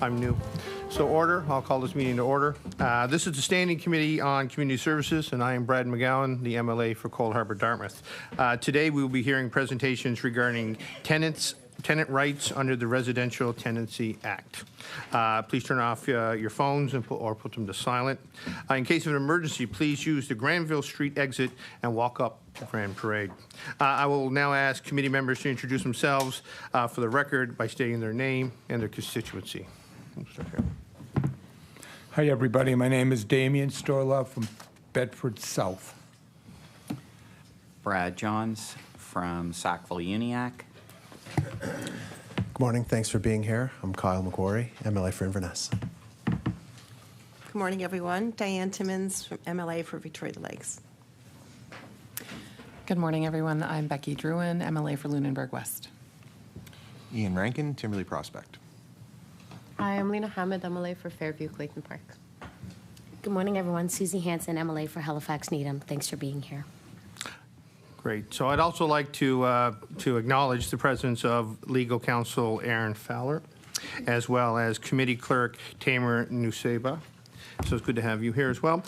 I'm new. So order, I'll call this meeting to order. This is the Standing Committee on Community Services, and I am Brad McGowan, the MLA for Cold Harbor, Dartmouth. Today we will be hearing presentations regarding tenant rights under the Residential Tenancy Act. Please turn off your phones or put them to silent. In case of an emergency, please use the Granville Street exit and walk up to Grand Parade. I will now ask committee members to introduce themselves for the record by stating their name and their constituency. We'll start here. Hi, everybody. My name is Damian Storlove from Bedford South. Brad Johns from Sackville-Uniacke. Good morning. Thanks for being here. I'm Kyle McQuarrie, MLA for Inverness. Good morning, everyone. Diane Timmins, from MLA for Victoria Lakes. Good morning, everyone. I'm Becky Druin, MLA for Lunenburg West. Ian Rankin, Timberley Prospect. Hi, I'm Lena Hamid, MLA for Fairview Clayton Park. Good morning, everyone. Susie Hansen, MLA for Halifax Needham. Thanks for being here. Great. So I'd also like to acknowledge the presence of legal counsel Aaron Fowler, as well as committee clerk Tamer Nuseba. So it's good to have you here as well.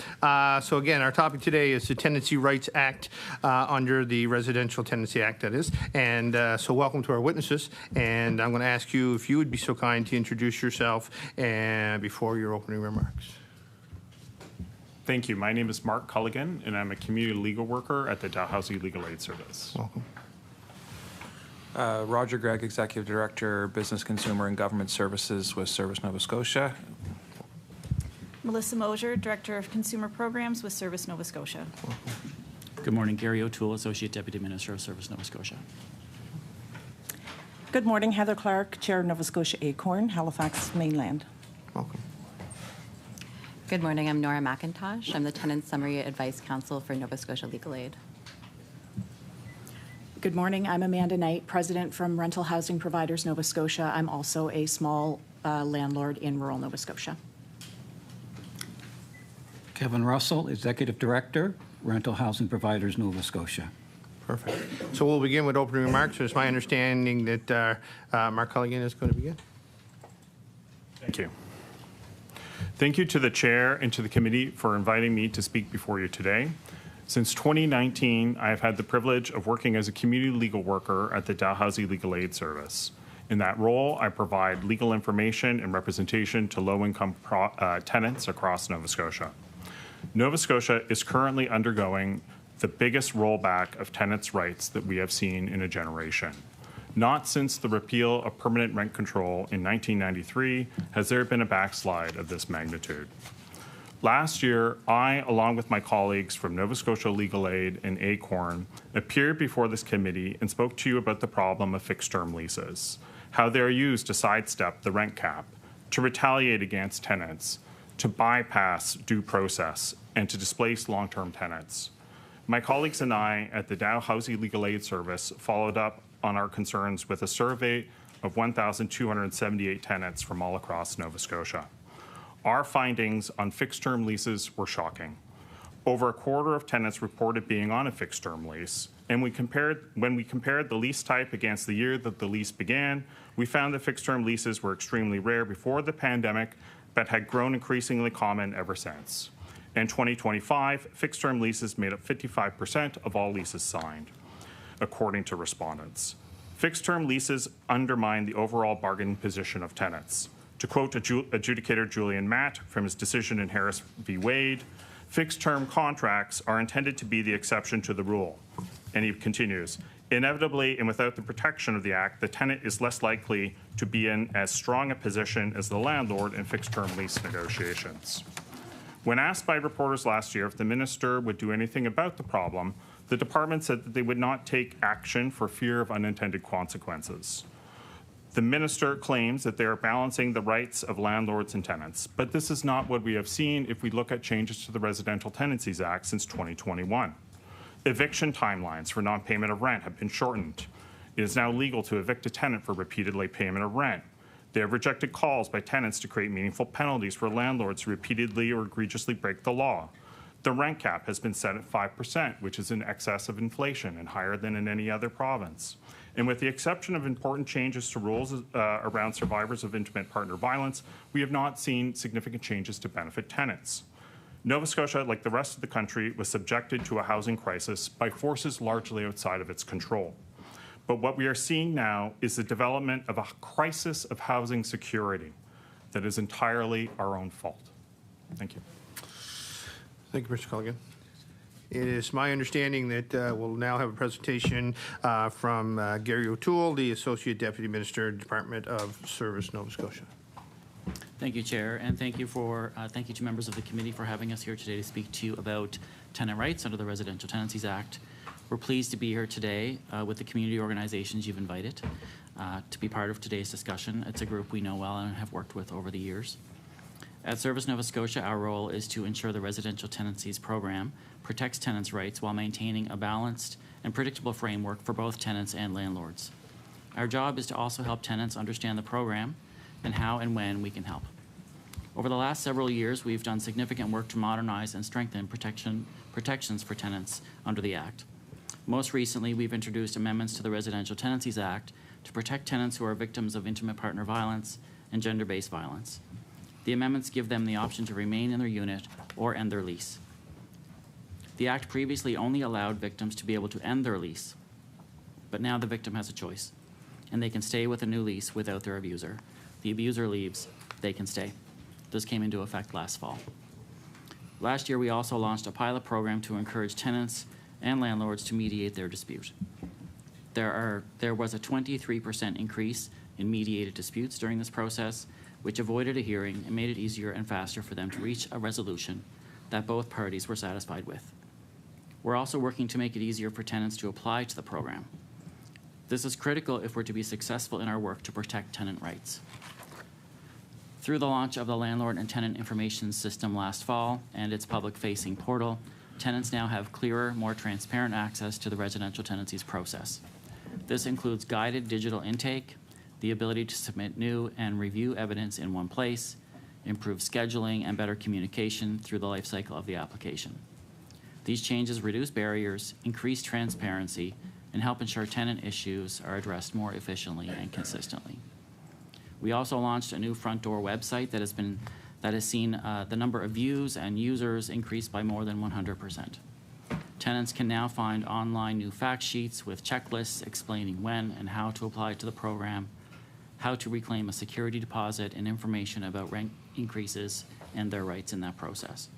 So again, our topic today is the Tenancy Rights Act under the Residential Tenancy Act, that is. And so welcome to our witnesses. And I'm going to ask you if you would be so kind to introduce yourself and before your opening remarks. Thank you. My name is Mark Culligan, and I'm a community legal worker at the Dalhousie Legal Aid Service. Welcome. Rodger, Gregg, Executive Director, Business, Consumer, and Government Services with Service Nova Scotia. Melissa Mosher, Director of Consumer Programs with Service Nova Scotia. Good morning. Gary O'Toole, Associate Deputy Minister of Service Nova Scotia. Good morning. Heather Clark, Chair of Nova Scotia ACORN, Halifax Mainland. Welcome. Good morning. I'm Nora MacIntosh. I'm the Tenant Summary Advice Counsel for Nova Scotia Legal Aid. Good morning. I'm Amanda Knight, President from Rental Housing Providers Nova Scotia. I'm also a small landlord in rural Nova Scotia. Kevin Russell, Executive Director, Rental Housing Providers Nova Scotia. Perfect. So we'll begin with opening remarks. It's my understanding that Mark Culligan is going to begin. Thank you. Thank you to the chair and to the committee for inviting me to speak before you today. Since 2019, I have had the privilege of working as a community legal worker at the Dalhousie Legal Aid Service. In that role, I provide legal information and representation to low-income tenants across Nova Scotia. Nova Scotia is currently undergoing the biggest rollback of tenants' rights that we have seen in a generation. Not since the repeal of permanent rent control in 1993 has there been a backslide of this magnitude. Last year, I, along with my colleagues from Nova Scotia Legal Aid and ACORN, appeared before this committee and spoke to you about the problem of fixed-term leases, how they are used to sidestep the rent cap, to retaliate against tenants, to bypass due process, and to displace long-term tenants. My colleagues and I at the Dalhousie Legal Aid Service followed up on our concerns with a survey of 1,278 tenants from all across Nova Scotia. Our findings on fixed-term leases were shocking. Over a quarter of tenants reported being on a fixed-term lease, and when we compared the lease type against the year that the lease began, we found that fixed-term leases were extremely rare before the pandemic, but had grown increasingly common ever since. In 2025, fixed-term leases made up 55% of all leases signed, according to respondents. Fixed-term leases undermine the overall bargaining position of tenants. To quote adjudicator Julian Matt from his decision in Harris v. Wade, fixed-term contracts are intended to be the exception to the rule. And he continues, inevitably and without the protection of the Act, the tenant is less likely to be in as strong a position as the landlord in fixed-term lease negotiations. When asked by reporters last year if the minister would do anything about the problem, the department said that they would not take action for fear of unintended consequences. The minister claims that they are balancing the rights of landlords and tenants, but this is not what we have seen if we look at changes to the Residential Tenancies Act since 2021. Eviction timelines for non-payment of rent have been shortened. It is now legal to evict a tenant for repeated late payment of rent. They have rejected calls by tenants to create meaningful penalties for landlords who repeatedly or egregiously break the law. The rent cap has been set at 5%, which is in excess of inflation and higher than in any other province. And with the exception of important changes to rules around survivors of intimate partner violence, we have not seen significant changes to benefit tenants. Nova Scotia, like the rest of the country, was subjected to a housing crisis by forces largely outside of its control. But what we are seeing now is the development of a crisis of housing security that is entirely our own fault. Thank you. Thank you, Mr. Culligan. It is my understanding that we'll now have a presentation from Gary O'Toole, the Associate Deputy Minister, Department of Service, Nova Scotia. Thank you, Chair, and thank you to members of the committee for having us here today to speak to you about tenant rights under the Residential Tenancies Act. We're pleased to be here today with the community organizations you've invited to be part of today's discussion. It's a group we know well and have worked with over the years. At Service Nova Scotia, our role is to ensure the Residential Tenancies program protects tenants' rights while maintaining a balanced and predictable framework for both tenants and landlords. Our job is to also help tenants understand the program and how and when we can help. Over the last several years, we've done significant work to modernize and strengthen protections for tenants under the Act. Most recently, we've introduced amendments to the Residential Tenancies Act to protect tenants who are victims of intimate partner violence and gender-based violence. The amendments give them the option to remain in their unit or end their lease. The Act previously only allowed victims to be able to end their lease, but now the victim has a choice, and they can stay with a new lease without their abuser. The abuser leaves, they can stay. This came into effect last fall. Last year, we also launched a pilot program to encourage tenants and landlords to mediate their dispute. There was a 23% increase in mediated disputes during this process, which avoided a hearing and made it easier and faster for them to reach a resolution that both parties were satisfied with. We're also working to make it easier for tenants to apply to the program. This is critical if we're to be successful in our work to protect tenant rights. Through the launch of the Landlord and Tenant Information System last fall and its public-facing portal, tenants now have clearer, more transparent access to the residential tenancies process. This includes guided digital intake, the ability to submit new and review evidence in one place, improved scheduling, and better communication through the life cycle of the application. These changes reduce barriers, increase transparency, and help ensure tenant issues are addressed more efficiently and consistently. We also launched a new front door website that has seen the number of views and users increase by more than 100%. Tenants can now find online new fact sheets with checklists explaining when and how to apply to the program, how to reclaim a security deposit, and information about rent increases and their rights in that process.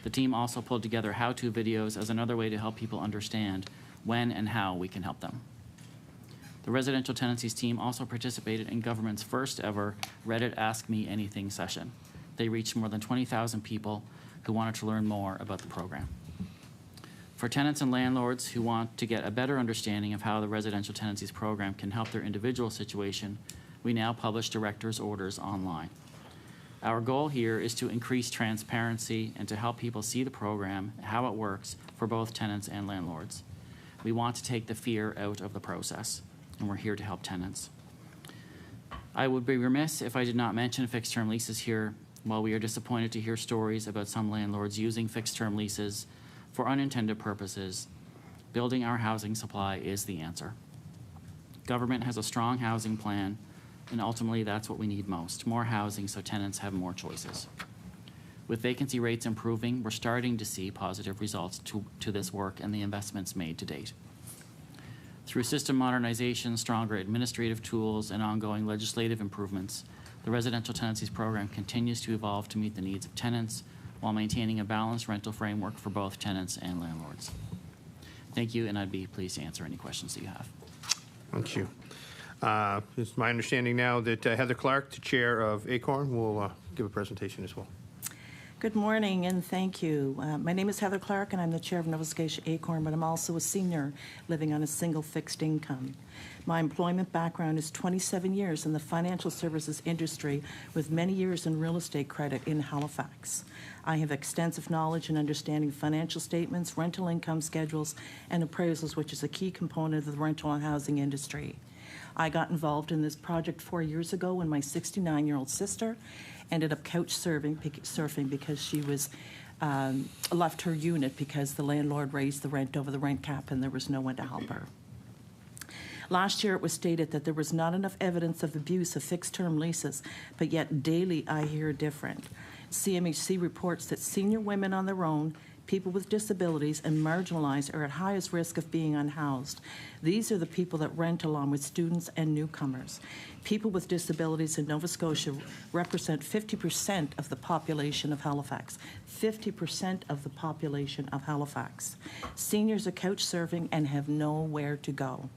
The team also pulled together how-to videos as another way to help people understand when and how we can help them. The Residential Tenancies team also participated in government's first ever Reddit Ask Me Anything session. They reached more than 20,000 people who wanted to learn more about the program. For tenants and landlords who want to get a better understanding of how the Residential Tenancies program can help their individual situation, we now publish director's orders online. Our goal here is to increase transparency and to help people see the program, how it works for both tenants and landlords. We want to take the fear out of the process, and we're here to help tenants. I would be remiss if I did not mention fixed-term leases here. While we are disappointed to hear stories about some landlords using fixed-term leases for unintended purposes, building our housing supply is the answer. Government has a strong housing plan, and ultimately that's what we need most, more housing so tenants have more choices. With vacancy rates improving, we're starting to see positive results to this work and the investments made to date. Through system modernization, stronger administrative tools, and ongoing legislative improvements, the Residential Tenancies program continues to evolve to meet the needs of tenants while maintaining a balanced rental framework for both tenants and landlords. Thank you, and I'd be pleased to answer any questions that you have. Thank you. It's my understanding now that Heather Clark, the chair of ACORN, will give a presentation as well. Good morning and thank you. My name is Heather Clark and I'm the chair of Nova Scotia ACORN, but I'm also a senior living on a single fixed income. My employment background is 27 years in the financial services industry with many years in real estate credit in Halifax. I have extensive knowledge and understanding of financial statements, rental income schedules, and appraisals, which is a key component of the rental and housing industry. I got involved in this project 4 years ago when my 69-year-old sister ended up couch surfing because she was left her unit because the landlord raised the rent over the rent cap and there was no one to help her. Last year, it was stated that there was not enough evidence of abuse of fixed-term leases, but yet daily I hear different. CMHC reports that senior women on their own, people with disabilities, and marginalized are at highest risk of being unhoused. These are the people that rent along with students and newcomers. People with disabilities in Nova Scotia represent 50% of the population of Halifax. 50% of the population of Halifax. Seniors are couch surfing and have nowhere to go.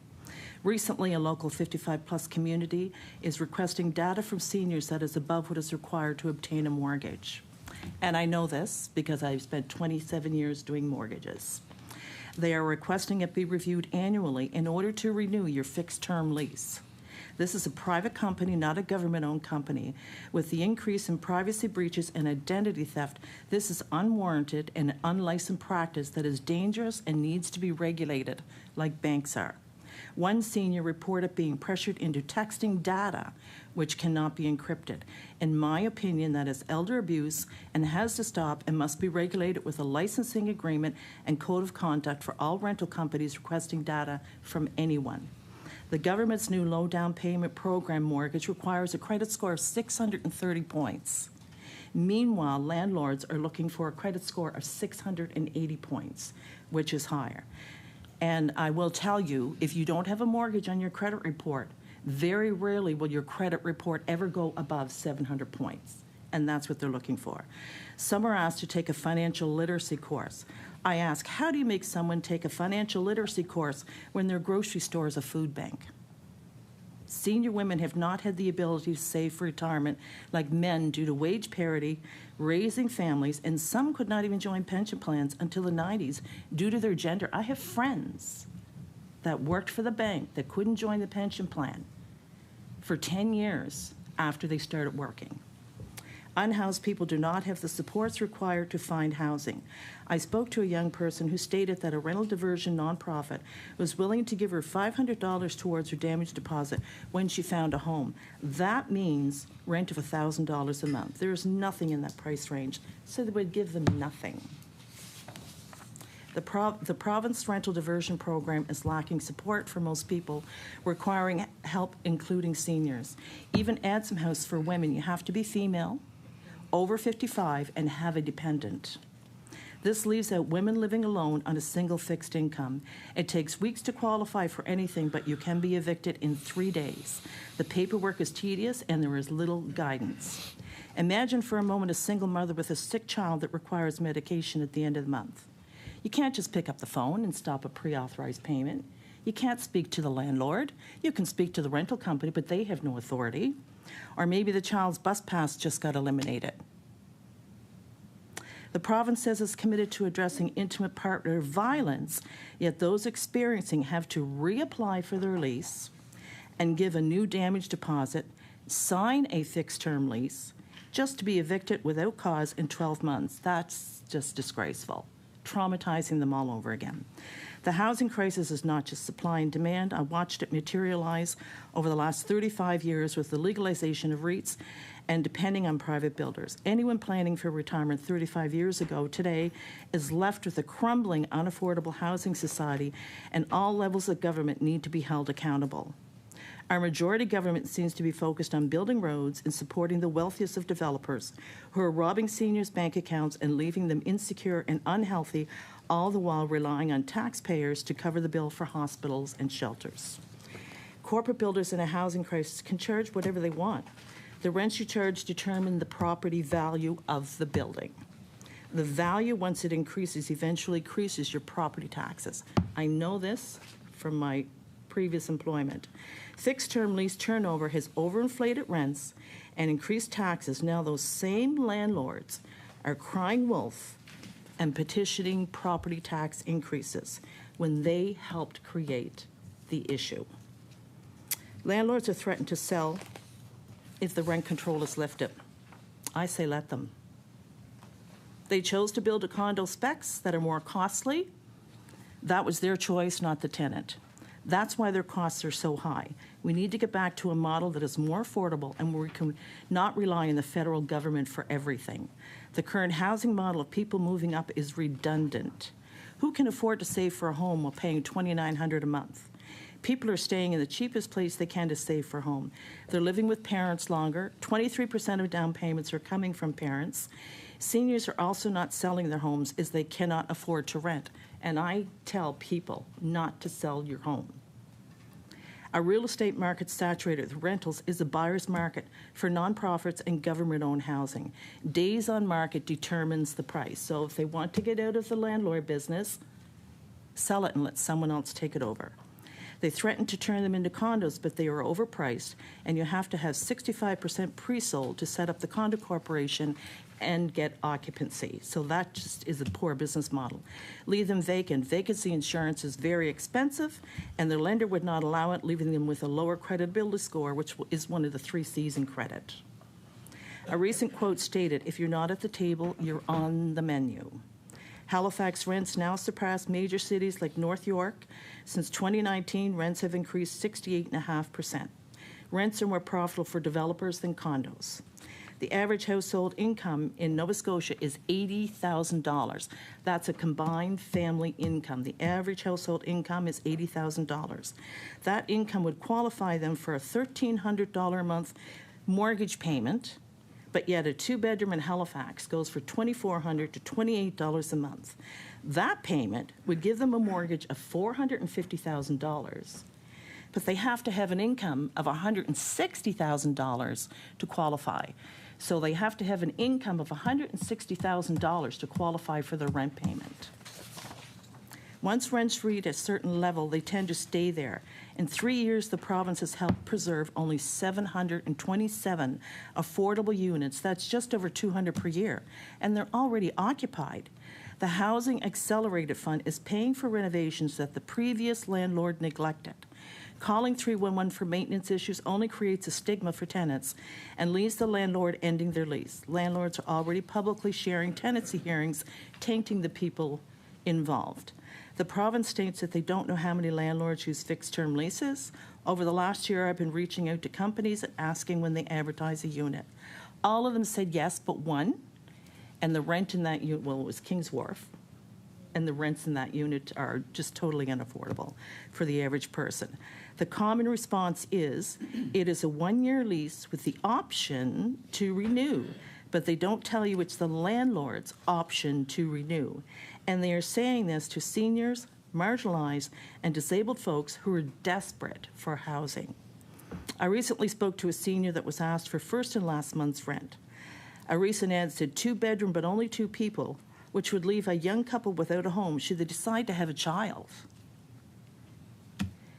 Recently, a local 55-plus community is requesting data from seniors that is above what is required to obtain a mortgage. And I know this because I've spent 27 years doing mortgages. They are requesting it be reviewed annually in order to renew your fixed-term lease. This is a private company, not a government-owned company. With the increase in privacy breaches and identity theft, this is unwarranted and unlicensed practice that is dangerous and needs to be regulated like banks are. One senior reported being pressured into texting data which cannot be encrypted. In my opinion, that is elder abuse and has to stop and must be regulated with a licensing agreement and code of conduct for all rental companies requesting data from anyone. The government's new low down payment program mortgage requires a credit score of 630 points. Meanwhile, landlords are looking for a credit score of 680 points, which is higher. And I will tell you, if you don't have a mortgage on your credit report, very rarely will your credit report ever go above 700 points. And that's what they're looking for. Some are asked to take a financial literacy course. I ask, how do you make someone take a financial literacy course when their grocery store is a food bank? Senior women have not had the ability to save for retirement like men due to wage parity, raising families, and some could not even join pension plans until the 90s due to their gender. I have friends that worked for the bank that couldn't join the pension plan for 10 years after they started working. Unhoused people do not have the supports required to find housing. I spoke to a young person who stated that a rental diversion nonprofit was willing to give her $500 towards her damage deposit when she found a home. That means rent of $1,000 a month. There is nothing in that price range, so they would give them nothing. The province rental diversion program is lacking support for most people, requiring help, including seniors. Even Adsum House for women, you have to be female, over 55, and have a dependent. This leaves out women living alone on a single fixed income. It takes weeks to qualify for anything, but you can be evicted in 3 days. The paperwork is tedious and there is little guidance. Imagine for a moment a single mother with a sick child that requires medication at the end of the month. You can't just pick up the phone and stop a pre-authorized payment. You can't speak to the landlord. You can speak to the rental company, but they have no authority. Or maybe the child's bus pass just got eliminated. The province says it's committed to addressing intimate partner violence, yet those experiencing have to reapply for their lease and give a new damage deposit, sign a fixed-term lease, just to be evicted without cause in 12 months. That's just disgraceful, traumatizing them all over again. The housing crisis is not just supply and demand. I watched it materialize over the last 35 years with the legalization of REITs and depending on private builders. Anyone planning for retirement 35 years ago today is left with a crumbling, unaffordable housing society, and all levels of government need to be held accountable. Our majority government seems to be focused on building roads and supporting the wealthiest of developers who are robbing seniors' bank accounts and leaving them insecure and unhealthy, all the while relying on taxpayers to cover the bill for hospitals and shelters. Corporate builders in a housing crisis can charge whatever they want. The rents you charge determine the property value of the building. The value, once it increases, eventually increases your property taxes. I know this from my previous employment. Fixed-term lease turnover has overinflated rents and increased taxes. Now those same landlords are crying wolf and petitioning property tax increases when they helped create the issue. Landlords are threatened to sell if the rent control is lifted. I say let them. They chose to build a condo specs that are more costly. That was their choice, not the tenant. That's why their costs are so high. We need to get back to a model that is more affordable and where we can not rely on the federal government for everything. The current housing model of people moving up is redundant. Who can afford to save for a home while paying $2,900 a month? People are staying in the cheapest place they can to save for a home. They're living with parents longer. 23% of down payments are coming from parents. Seniors are also not selling their homes as they cannot afford to rent. And I tell people not to sell your home. A real estate market saturated with rentals is a buyer's market for nonprofits and government-owned housing. Days on market determines the price. So if they want to get out of the landlord business, sell it and let someone else take it over. They threaten to turn them into condos, but they are overpriced, and you have to have 65% pre-sold to set up the condo corporation and get occupancy. So that just is a poor business model. Leave them vacant. Vacancy insurance is very expensive, and their lender would not allow it, leaving them with a lower creditability score, which is one of the 3 C's in credit. A recent quote stated, "If you're not at the table, you're on the menu." Halifax rents now surpass major cities like North York. Since 2019, rents have increased 68.5%. Rents are more profitable for developers than condos. The average household income in Nova Scotia is $80,000. That's a combined family income. The average household income is $80,000. That income would qualify them for a $1,300 a month mortgage payment, but yet a 2-bedroom in Halifax goes for $2,400 to $28 a month. That payment would give them a mortgage of $450,000, but they have to have an income of $160,000 to qualify. So they have to have an income of $160,000 to qualify for their rent payment. Once rents reach a certain level, they tend to stay there. In 3 years, the province has helped preserve only 727 affordable units. That's just over 200 per year, and they're already occupied. The Housing Accelerated Fund is paying for renovations that the previous landlord neglected. Calling 311 for maintenance issues only creates a stigma for tenants and leaves the landlord ending their lease. Landlords are already publicly sharing tenancy hearings, tainting the people involved. The province states that they don't know how many landlords use fixed-term leases. Over the last year, I've been reaching out to companies and asking when they advertise a unit. All of them said yes, but one, and the rent in that unit, well, it was Kings Wharf, and the rents in that unit are just totally unaffordable for the average person. The common response is, it is a 1-year lease with the option to renew, but they don't tell you it's the landlord's option to renew. And they are saying this to seniors, marginalized, and disabled folks who are desperate for housing. I recently spoke to a senior that was asked for first and last month's rent. A recent ad said 2-bedroom but only 2 people, which would leave a young couple without a home should they decide to have a child.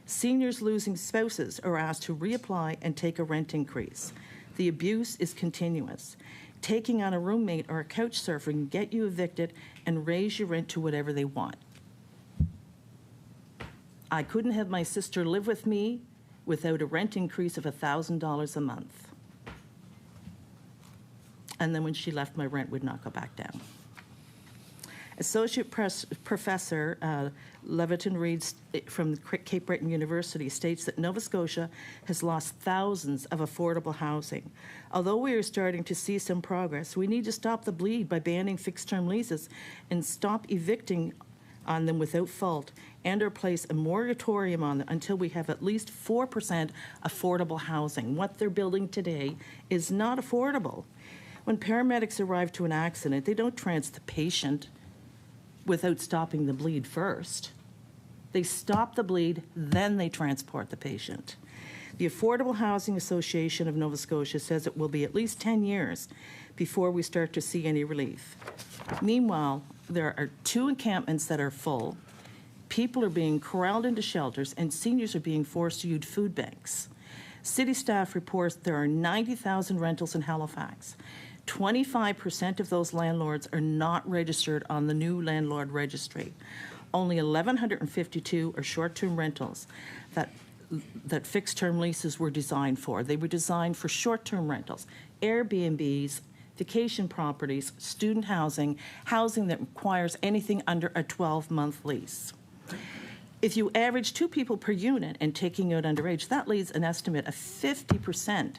Seniors losing spouses are asked to reapply and take a rent increase. The abuse is continuous. Taking on a roommate or a couch surfer can get you evicted and raise your rent to whatever they want. I couldn't have my sister live with me without a rent increase of $1,000 a month. And then when she left, my rent would not go back down. Associate Professor Leviton Reed from Cape Breton University states that Nova Scotia has lost thousands of affordable housing. Although we are starting to see some progress, we need to stop the bleed by banning fixed-term leases and stop evicting on them without fault, and or place a moratorium on them until we have at least 4% affordable housing. What they're building today is not affordable. When paramedics arrive to an accident, they don't trans the patient without stopping the bleed first. They stop the bleed, then they transport the patient. The Affordable Housing Association of Nova Scotia says it will be at least 10 years before we start to see any relief. Meanwhile, there are 2 encampments that are full. People are being corralled into shelters, and seniors are being forced to use food banks. City staff reports there are 90,000 rentals in Halifax. 25% of those landlords are not registered on the new landlord registry. Only 1,152 are short-term rentals that fixed-term leases were designed for. They were designed for short-term rentals, Airbnbs, vacation properties, student housing, housing that requires anything under a 12-month lease. If you average 2 people per unit and taking out underage, that leaves an estimate of 50%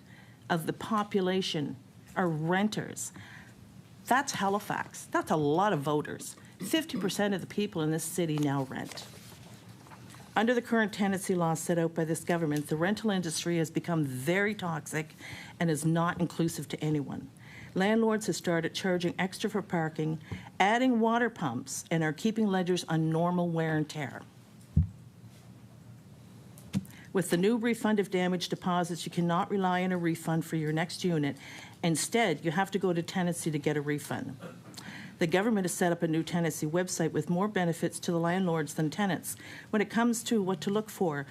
of the population are renters. That's Halifax. That's a lot of voters. 50% of the people in this city now rent. Under the current tenancy law set out by this government, the rental industry has become very toxic and is not inclusive to anyone. Landlords have started charging extra for parking, adding water pumps, and are keeping ledgers on normal wear and tear. With the new refund of damage deposits, you cannot rely on a refund for your next unit. Instead, you have to go to tenancy to get a refund. The government has set up a new tenancy website with more benefits to the landlords than tenants. When it comes to what to look for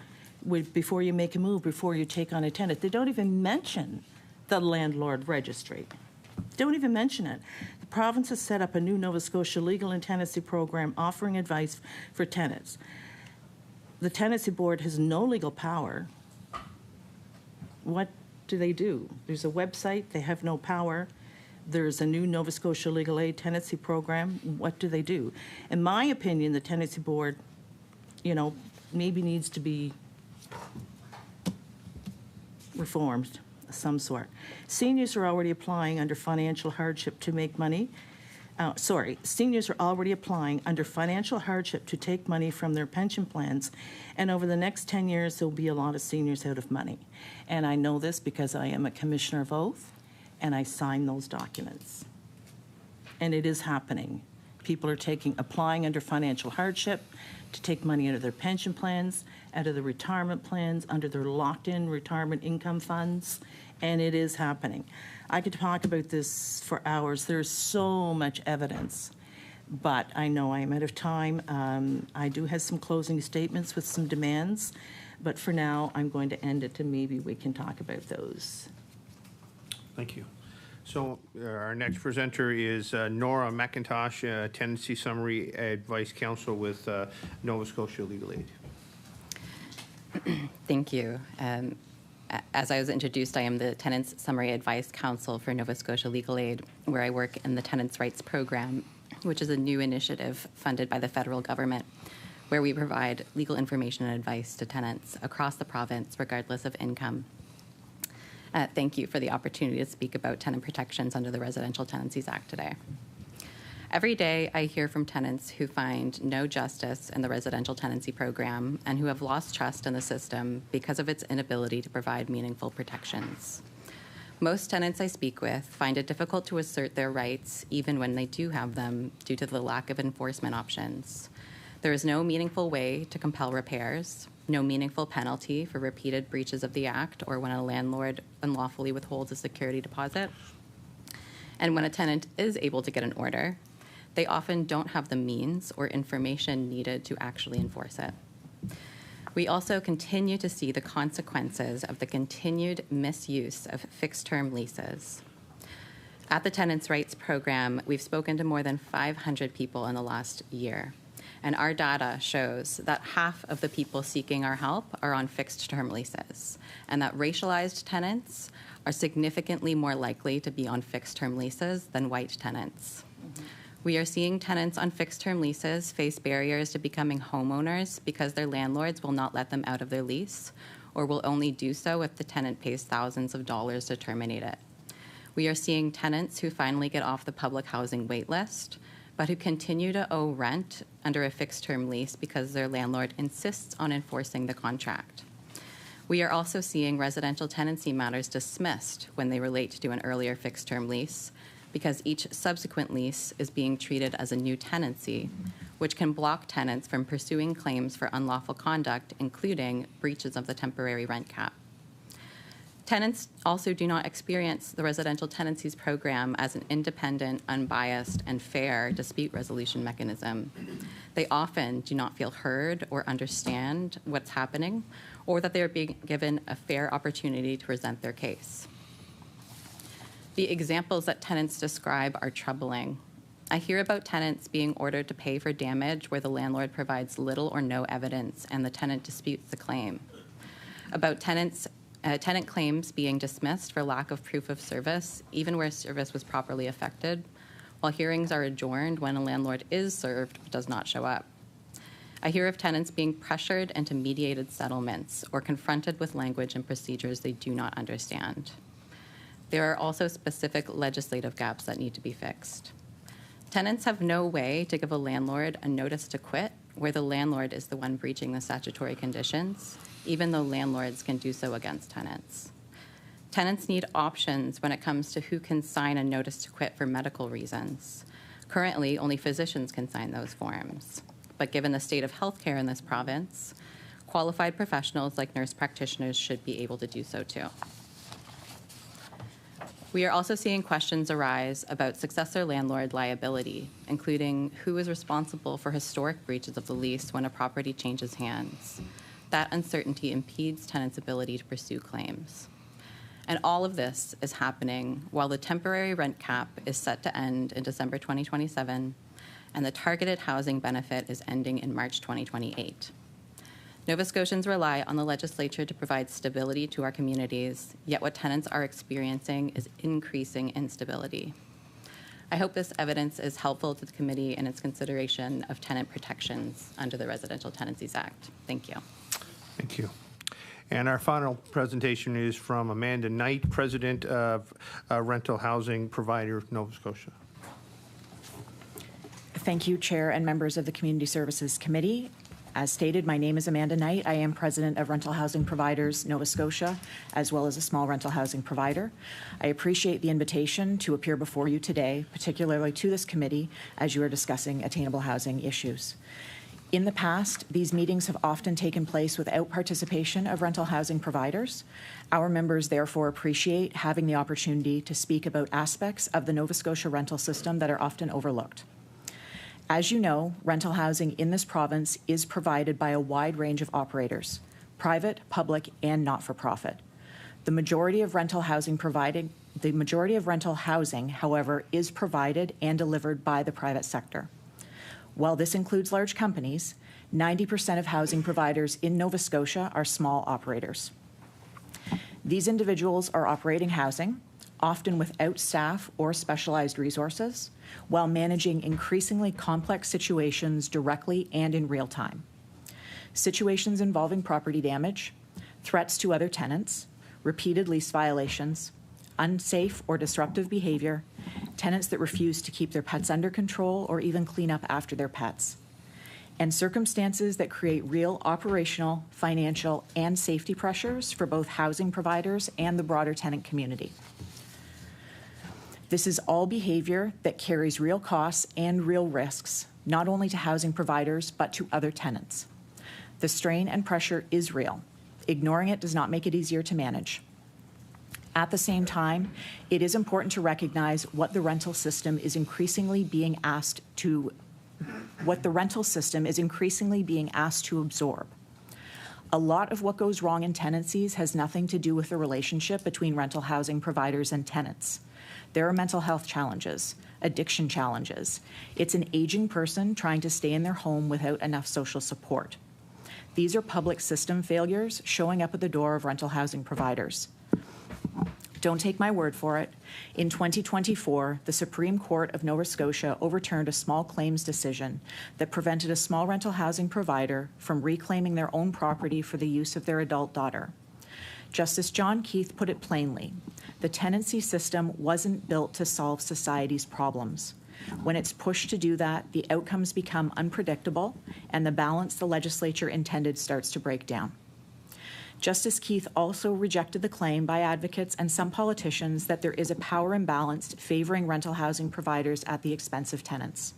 before you make a move, before you take on a tenant, they don't even mention the landlord registry. Don't even mention it. The province has set up a new Nova Scotia legal and tenancy program offering advice for tenants. The Tenancy Board has no legal power. What do? There's a website, they have no power. There's a new Nova Scotia Legal Aid tenancy program. What do? In my opinion, the Tenancy Board, maybe needs to be reformed of some sort. Seniors are already applying under financial hardship to make money. Seniors are already applying under financial hardship to take money from their pension plans, and over the next 10 years, there'll be a lot of seniors out of money. And I know this because I am a Commissioner of Oath, and I sign those documents. And it is happening. People are applying under financial hardship to take money out of their pension plans, out of the retirement plans, under their locked-in retirement income funds, and it is happening. I could talk about this for hours. There's so much evidence, but I know I am out of time. I do have some closing statements with some demands, but for now, I'm going to end it, and maybe we can talk about those. Thank you. So our next presenter is Nora MacIntosh, Tenancy Summary Advice Counsel with Nova Scotia Legal Aid. Thank you. As I was introduced, I am the Tenants Summary Advice Counsel for Nova Scotia Legal Aid, where I work in the Tenants' Rights Program, which is a new initiative funded by the federal government, where we provide legal information and advice to tenants across the province, regardless of income. Thank you for the opportunity to speak about tenant protections under the Residential Tenancies Act today. Every day, I hear from tenants who find no justice in the residential tenancy program and who have lost trust in the system because of its inability to provide meaningful protections. Most tenants I speak with find it difficult to assert their rights, even when they do have them, due to the lack of enforcement options. There is no meaningful way to compel repairs, no meaningful penalty for repeated breaches of the Act or when a landlord unlawfully withholds a security deposit. And when a tenant is able to get an order, they often don't have the means or information needed to actually enforce it. We also continue to see the consequences of the continued misuse of fixed-term leases. At the Tenants' Rights Program, we've spoken to more than 500 people in the last year, and our data shows that half of the people seeking our help are on fixed-term leases, and that racialized tenants are significantly more likely to be on fixed-term leases than white tenants. We are seeing tenants on fixed-term leases face barriers to becoming homeowners because their landlords will not let them out of their lease, or will only do so if the tenant pays thousands of dollars to terminate it. We are seeing tenants who finally get off the public housing wait list, but who continue to owe rent under a fixed-term lease because their landlord insists on enforcing the contract. We are also seeing residential tenancy matters dismissed when they relate to an earlier fixed-term lease, because each subsequent lease is being treated as a new tenancy, which can block tenants from pursuing claims for unlawful conduct, including breaches of the temporary rent cap. Tenants also do not experience the Residential Tenancies Program as an independent, unbiased, and fair dispute resolution mechanism. They often do not feel heard or understand what's happening, or that they are being given a fair opportunity to present their case. The examples that tenants describe are troubling. I hear about tenants being ordered to pay for damage where the landlord provides little or no evidence and the tenant disputes the claim. About tenant claims being dismissed for lack of proof of service, even where service was properly effected, while hearings are adjourned when a landlord is served but does not show up. I hear of tenants being pressured into mediated settlements or confronted with language and procedures they do not understand. There are also specific legislative gaps that need to be fixed. Tenants have no way to give a landlord a notice to quit where the landlord is the one breaching the statutory conditions, even though landlords can do so against tenants. Tenants need options when it comes to who can sign a notice to quit for medical reasons. Currently, only physicians can sign those forms. But given the state of healthcare in this province, qualified professionals like nurse practitioners should be able to do so too. We are also seeing questions arise about successor landlord liability, including who is responsible for historic breaches of the lease when a property changes hands. That uncertainty impedes tenants' ability to pursue claims. And all of this is happening while the temporary rent cap is set to end in December 2027, and the targeted housing benefit is ending in March 2028. Nova Scotians rely on the legislature to provide stability to our communities, yet what tenants are experiencing is increasing instability. I hope this evidence is helpful to the committee in its consideration of tenant protections under the Residential Tenancies Act. Thank you. Thank you. And our final presentation is from Amanda Knight, President of Rental Housing Provider, Nova Scotia. Thank you, Chair and members of the Community Services Committee. As stated, my name is Amanda Knight. I am President of Rental Housing Providers Nova Scotia, as well as a small rental housing provider. I appreciate the invitation to appear before you today, particularly to this committee, as you are discussing attainable housing issues. In the past, these meetings have often taken place without participation of rental housing providers. Our members therefore appreciate having the opportunity to speak about aspects of the Nova Scotia rental system that are often overlooked. As you know, rental housing in this province is provided by a wide range of operators, private, public, and not-for-profit. The majority of rental housing, however, is provided and delivered by the private sector. While this includes large companies, 90% of housing providers in Nova Scotia are small operators. These individuals are operating housing, often without staff or specialized resources, while managing increasingly complex situations directly and in real time. Situations involving property damage, threats to other tenants, repeated lease violations, unsafe or disruptive behavior, tenants that refuse to keep their pets under control or even clean up after their pets, and circumstances that create real operational, financial, and safety pressures for both housing providers and the broader tenant community. This is all behavior that carries real costs and real risks, not only to housing providers, but to other tenants. The strain and pressure is real. Ignoring it does not make it easier to manage. At the same time, it is important to recognize what the rental system is increasingly being asked to absorb. A lot of what goes wrong in tenancies has nothing to do with the relationship between rental housing providers and tenants. There are mental health challenges, addiction challenges. It's an aging person trying to stay in their home without enough social support. These are public system failures showing up at the door of rental housing providers. Don't take my word for it. In 2024, the Supreme Court of Nova Scotia overturned a small claims decision that prevented a small rental housing provider from reclaiming their own property for the use of their adult daughter. Justice John Keith put it plainly, the tenancy system wasn't built to solve society's problems. When it's pushed to do that, the outcomes become unpredictable and the balance the legislature intended starts to break down. Justice Keith also rejected the claim by advocates and some politicians that there is a power imbalance favoring rental housing providers at the expense of tenants.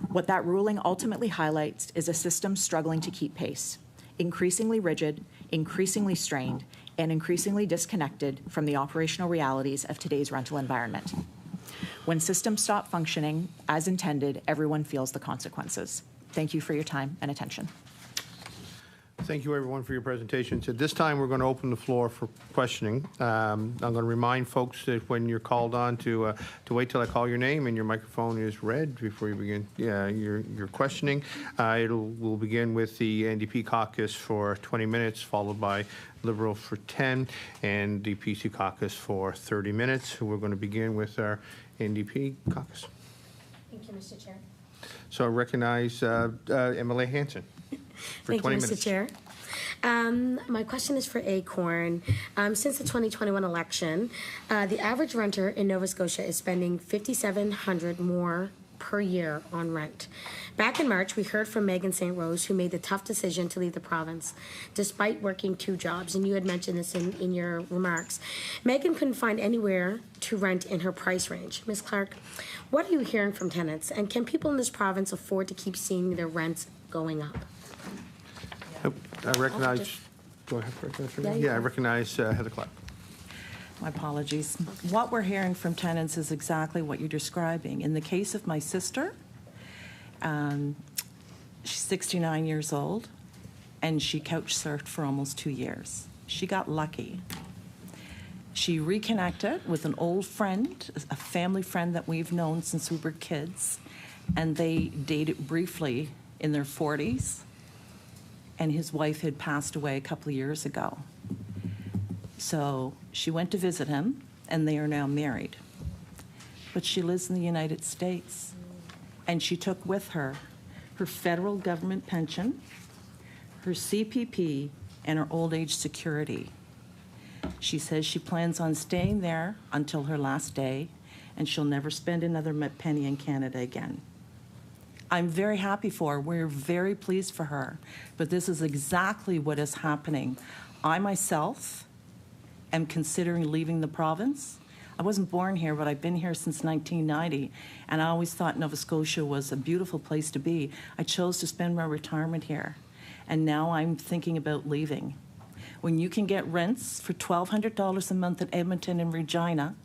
What that ruling ultimately highlights is a system struggling to keep pace, increasingly rigid, increasingly strained, and increasingly disconnected from the operational realities of today's rental environment. When systems stop functioning as intended, everyone feels the consequences. Thank you for your time and attention. Thank you, everyone, for your presentations. At this time, we're going to open the floor for questioning. I'm going to remind folks that when you're called on to wait till I call your name and your microphone is red before you begin your questioning. We'll begin with the NDP Caucus for 20 minutes, followed by Liberal for 10, and the PC Caucus for 30 minutes. We're going to begin with our NDP Caucus. Thank you, Mr. Chair. So I recognize MLA Hanson for Thank 20 you, minutes. Mr. Chair. My question is for ACORN. Since the 2021 election, the average renter in Nova Scotia is spending $5,700 more per year on rent. Back in March, we heard from Megan St. Rose, who made the tough decision to leave the province, despite working 2 jobs, and you had mentioned this in your remarks. Megan couldn't find anywhere to rent in her price range. Ms. Clark, what are you hearing from tenants, and can people in this province afford to keep seeing their rents going up? I recognize, go ahead, I recognize Heather Clark. My apologies. What we're hearing from tenants is exactly what you're describing. In the case of my sister, she's 69 years old, and she couch surfed for almost 2 years. She got lucky. She reconnected with an old friend, a family friend that we've known since we were kids, and they dated briefly in their 40s, and his wife had passed away a couple of years ago. So she went to visit him, and they are now married. But she lives in the United States, and she took with her her federal government pension, her CPP, and her old age security. She says she plans on staying there until her last day, and she'll never spend another penny in Canada again. I'm very happy for her. We're very pleased for her. But this is exactly what is happening. I myself am considering leaving the province. I wasn't born here, but I've been here since 1990, and I always thought Nova Scotia was a beautiful place to be. I chose to spend my retirement here, and now I'm thinking about leaving. When you can get rents for $1,200 a month in Edmonton and Regina,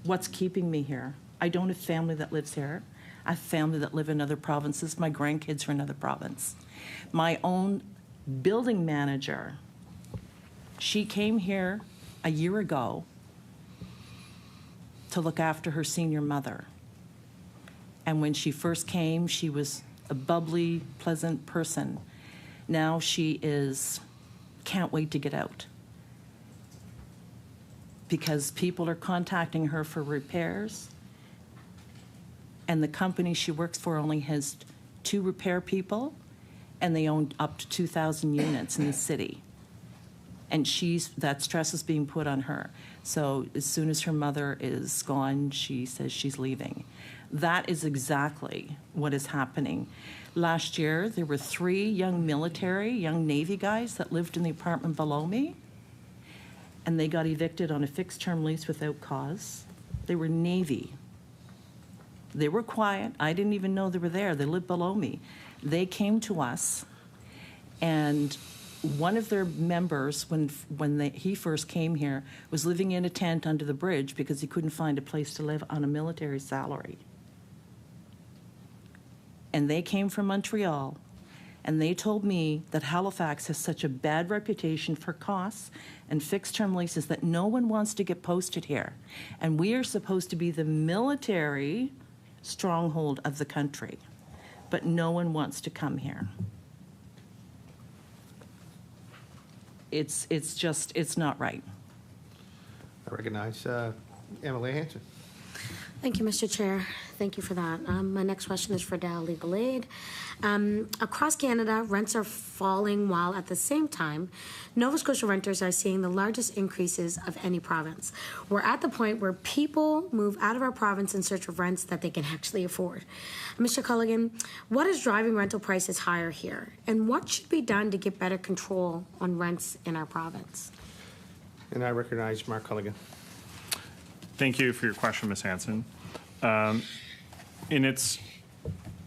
what's keeping me here? I don't have family that lives here. I have family that live in other provinces. My grandkids are in another province. My own building manager, she came here a year ago to look after her senior mother. And when she first came, she was a bubbly, pleasant person. Now she can't wait to get out, because people are contacting her for repairs, and the company she works for only has 2 repair people, and they own up to 2,000 units in the city. And that stress is being put on her. So as soon as her mother is gone, she says she's leaving. That is exactly what is happening. Last year, there were 3 young Navy guys that lived in the apartment below me, and they got evicted on a fixed-term lease without cause. They were Navy. They were quiet. I didn't even know they were there. They lived below me. They came to us, and one of their members, when he first came here, was living in a tent under the bridge because he couldn't find a place to live on a military salary. And they came from Montreal, and they told me that Halifax has such a bad reputation for costs and fixed-term leases that no one wants to get posted here. And we are supposed to be the military stronghold of the country, but no one wants to come here. It's not right. I recognize MLA Hanson. Thank you, Mr. Chair. Thank you for that. My next question is for Dal Legal Aid. Across Canada, rents are falling while at the same time, Nova Scotia renters are seeing the largest increases of any province. We're at the point where people move out of our province in search of rents that they can actually afford. Mr. Culligan, what is driving rental prices higher here? And what should be done to get better control on rents in our province? And I recognize Mark Culligan. Thank you for your question, Ms. Hanson. In its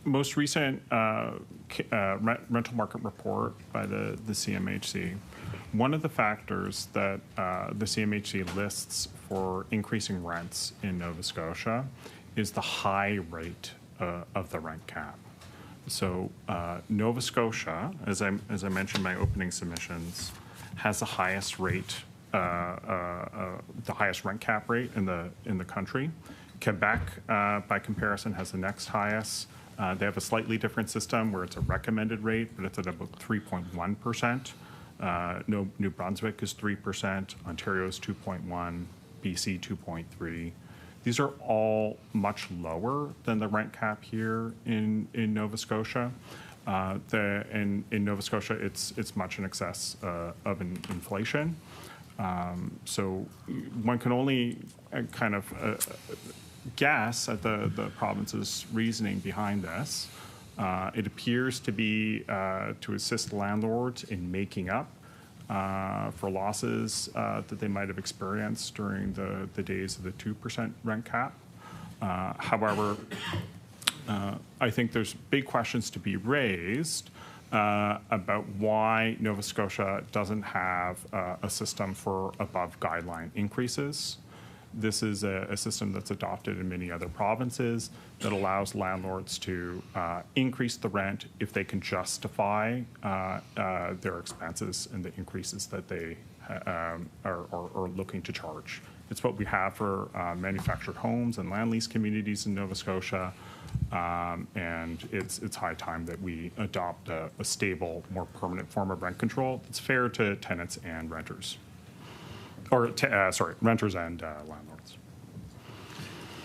most recent rental market report by the CMHC, one of the factors that the CMHC lists for increasing rents in Nova Scotia is the high rate of the rent cap. So Nova Scotia, as I mentioned in my opening submissions, has the highest rate, the highest rent cap rate in the country. Quebec, by comparison, has the next highest. They have a slightly different system where it's a recommended rate, but it's at about 3.1%. New Brunswick is 3%, Ontario is 2.1%, BC 2.3%, These are all much lower than the rent cap here in Nova Scotia. In Nova Scotia, it's much in excess of inflation. So one can only kind of guess at the province's reasoning behind this. It appears to be to assist landlords in making up for losses that they might have experienced during the days of the 2% rent cap. However, I think there's big questions to be raised about why Nova Scotia doesn't have a system for above guideline increases. This is a system that's adopted in many other provinces that allows landlords to increase the rent if they can justify their expenses and the increases that they are looking to charge. It's what we have for manufactured homes and land lease communities in Nova Scotia, and it's high time that we adopt a stable, more permanent form of rent control that's fair to tenants and renters. Or, renters and landlords.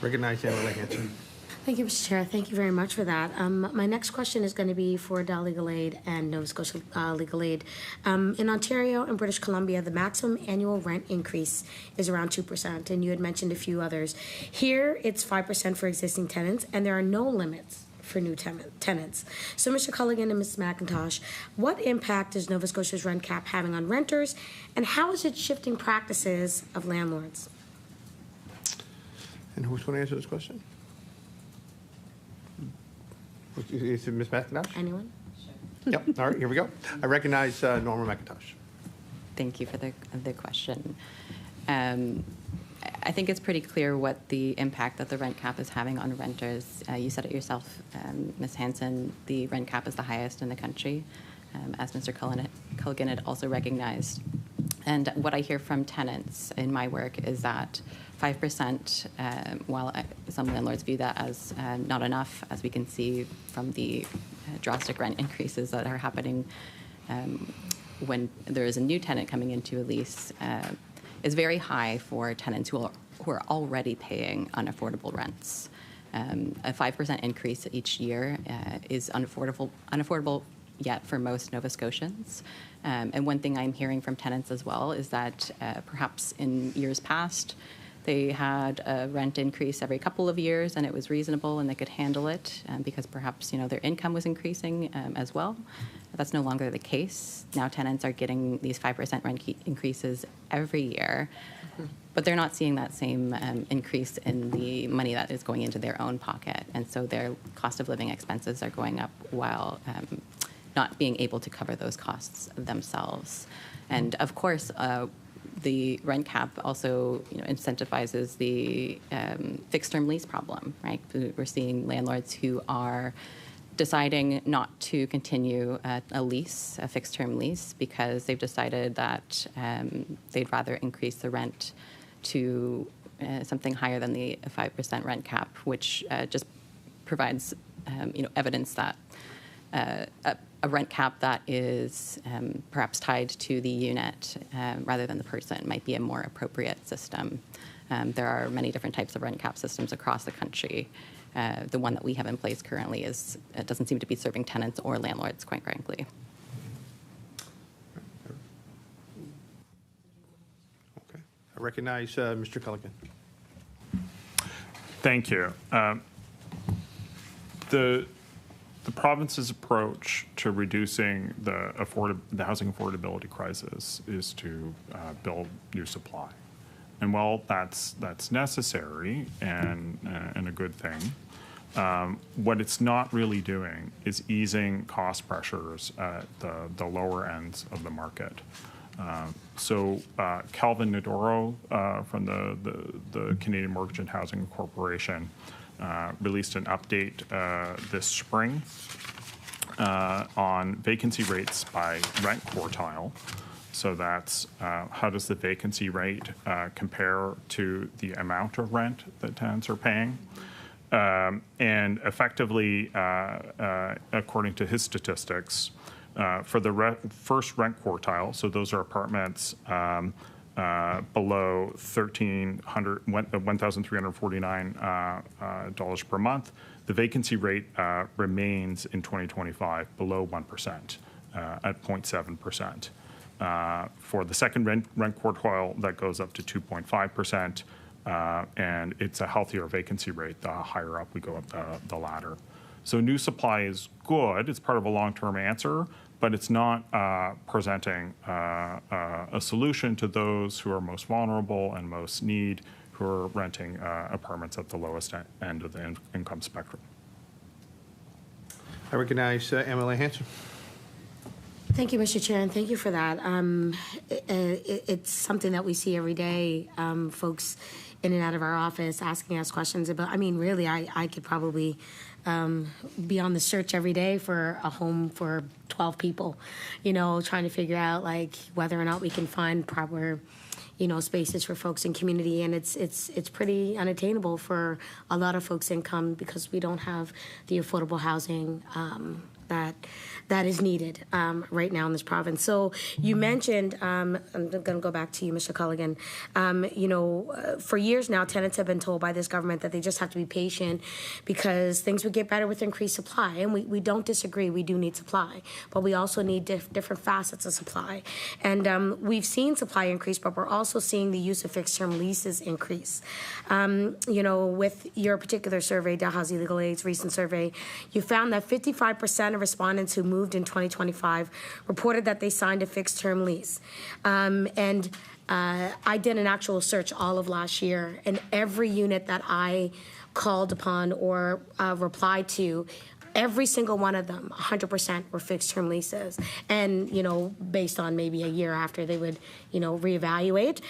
Recognize MLA Hanson. Thank you, Mr. Chair. Thank you very much for that. My next question is going to be for Dal Legal Aid and Nova Scotia Legal Aid. In Ontario and British Columbia, the maximum annual rent increase is around 2%, and you had mentioned a few others. Here, it's 5% for existing tenants, and there are no limits for new tenants. So, Mr. Culligan and Ms. MacIntosh, what impact is Nova Scotia's rent cap having on renters, and how is it shifting practices of landlords? And who's going to answer this question? Is it Ms. MacIntosh? Anyone? Yep. All right, here we go. I recognize Nora MacIntosh. Thank you for the question. I think it's pretty clear what the impact that the rent cap is having on renters. You said it yourself, Ms. Hanson, the rent cap is the highest in the country, as Mr. Culligan had also recognized. And what I hear from tenants in my work is that 5%, while some landlords view that as not enough, as we can see from the drastic rent increases that are happening when there is a new tenant coming into a lease, is very high for tenants who are already paying unaffordable rents. A 5% increase each year is unaffordable yet for most Nova Scotians. And one thing I'm hearing from tenants as well is that perhaps in years past, they had a rent increase every couple of years and it was reasonable and they could handle it because perhaps their income was increasing as well. That's no longer the case. Now tenants are getting these 5% rent increases every year, but they're not seeing that same increase in the money that is going into their own pocket. And so their cost of living expenses are going up while not being able to cover those costs themselves. And of course, the rent cap also incentivizes the fixed-term lease problem, right? We're seeing landlords who are deciding not to continue a lease, a fixed-term lease, because they've decided that they'd rather increase the rent to something higher than the 5% rent cap, which just provides evidence that a rent cap that is perhaps tied to the unit rather than the person might be a more appropriate system. There are many different types of rent cap systems across the country. The one that we have in place currently it doesn't seem to be serving tenants or landlords, quite frankly. Okay. I recognize Mr. Culligan. Thank you. The province's approach to reducing the housing affordability crisis is to build new supply. And while that's necessary and a good thing, what it's not really doing is easing cost pressures at the lower ends of the market. So Calvin Nadoro from the Canadian Mortgage and Housing Corporation released an update this spring on vacancy rates by rent quartile. So that's how does the vacancy rate compare to the amount of rent that tenants are paying. And effectively, according to his statistics, for the first rent quartile, so those are apartments below $1,349 per month. The vacancy rate remains in 2025 below 1% at 0.7%. For the second rent quartile, that goes up to 2.5%, and it's a healthier vacancy rate the higher up we go up the ladder. So new supply is good. It's part of a long-term answer, but it's not presenting a solution to those who are most vulnerable and most need, who are renting apartments at the lowest end of the income spectrum. I recognize MLA Hanson. Thank you, Mr. Chair, and thank you for that. It's something that we see every day, folks in and out of our office asking us questions about. I mean, really, I could probably be on the search every day for a home for 12 people, you know, trying to figure out like whether or not we can find proper, you know, spaces for folks in community, and it's pretty unattainable for a lot of folks' income because we don't have the affordable housing that is needed right now in this province. So you mentioned, I'm going to go back to you, Mr. Culligan, you know, for years now, tenants have been told by this government that they just have to be patient because things would get better with increased supply. And we don't disagree, we do need supply, but we also need different facets of supply. And we've seen supply increase, but we're also seeing the use of fixed term leases increase. You know, with your particular survey, Dalhousie Legal Aid's recent survey, you found that 55% of respondents who moved in 2025 reported that they signed a fixed-term lease. I did an actual search all of last year, and every unit that I called upon or replied to, every single one of them, 100% were fixed-term leases. And, you know, based on maybe a year after they would, you know, reevaluate.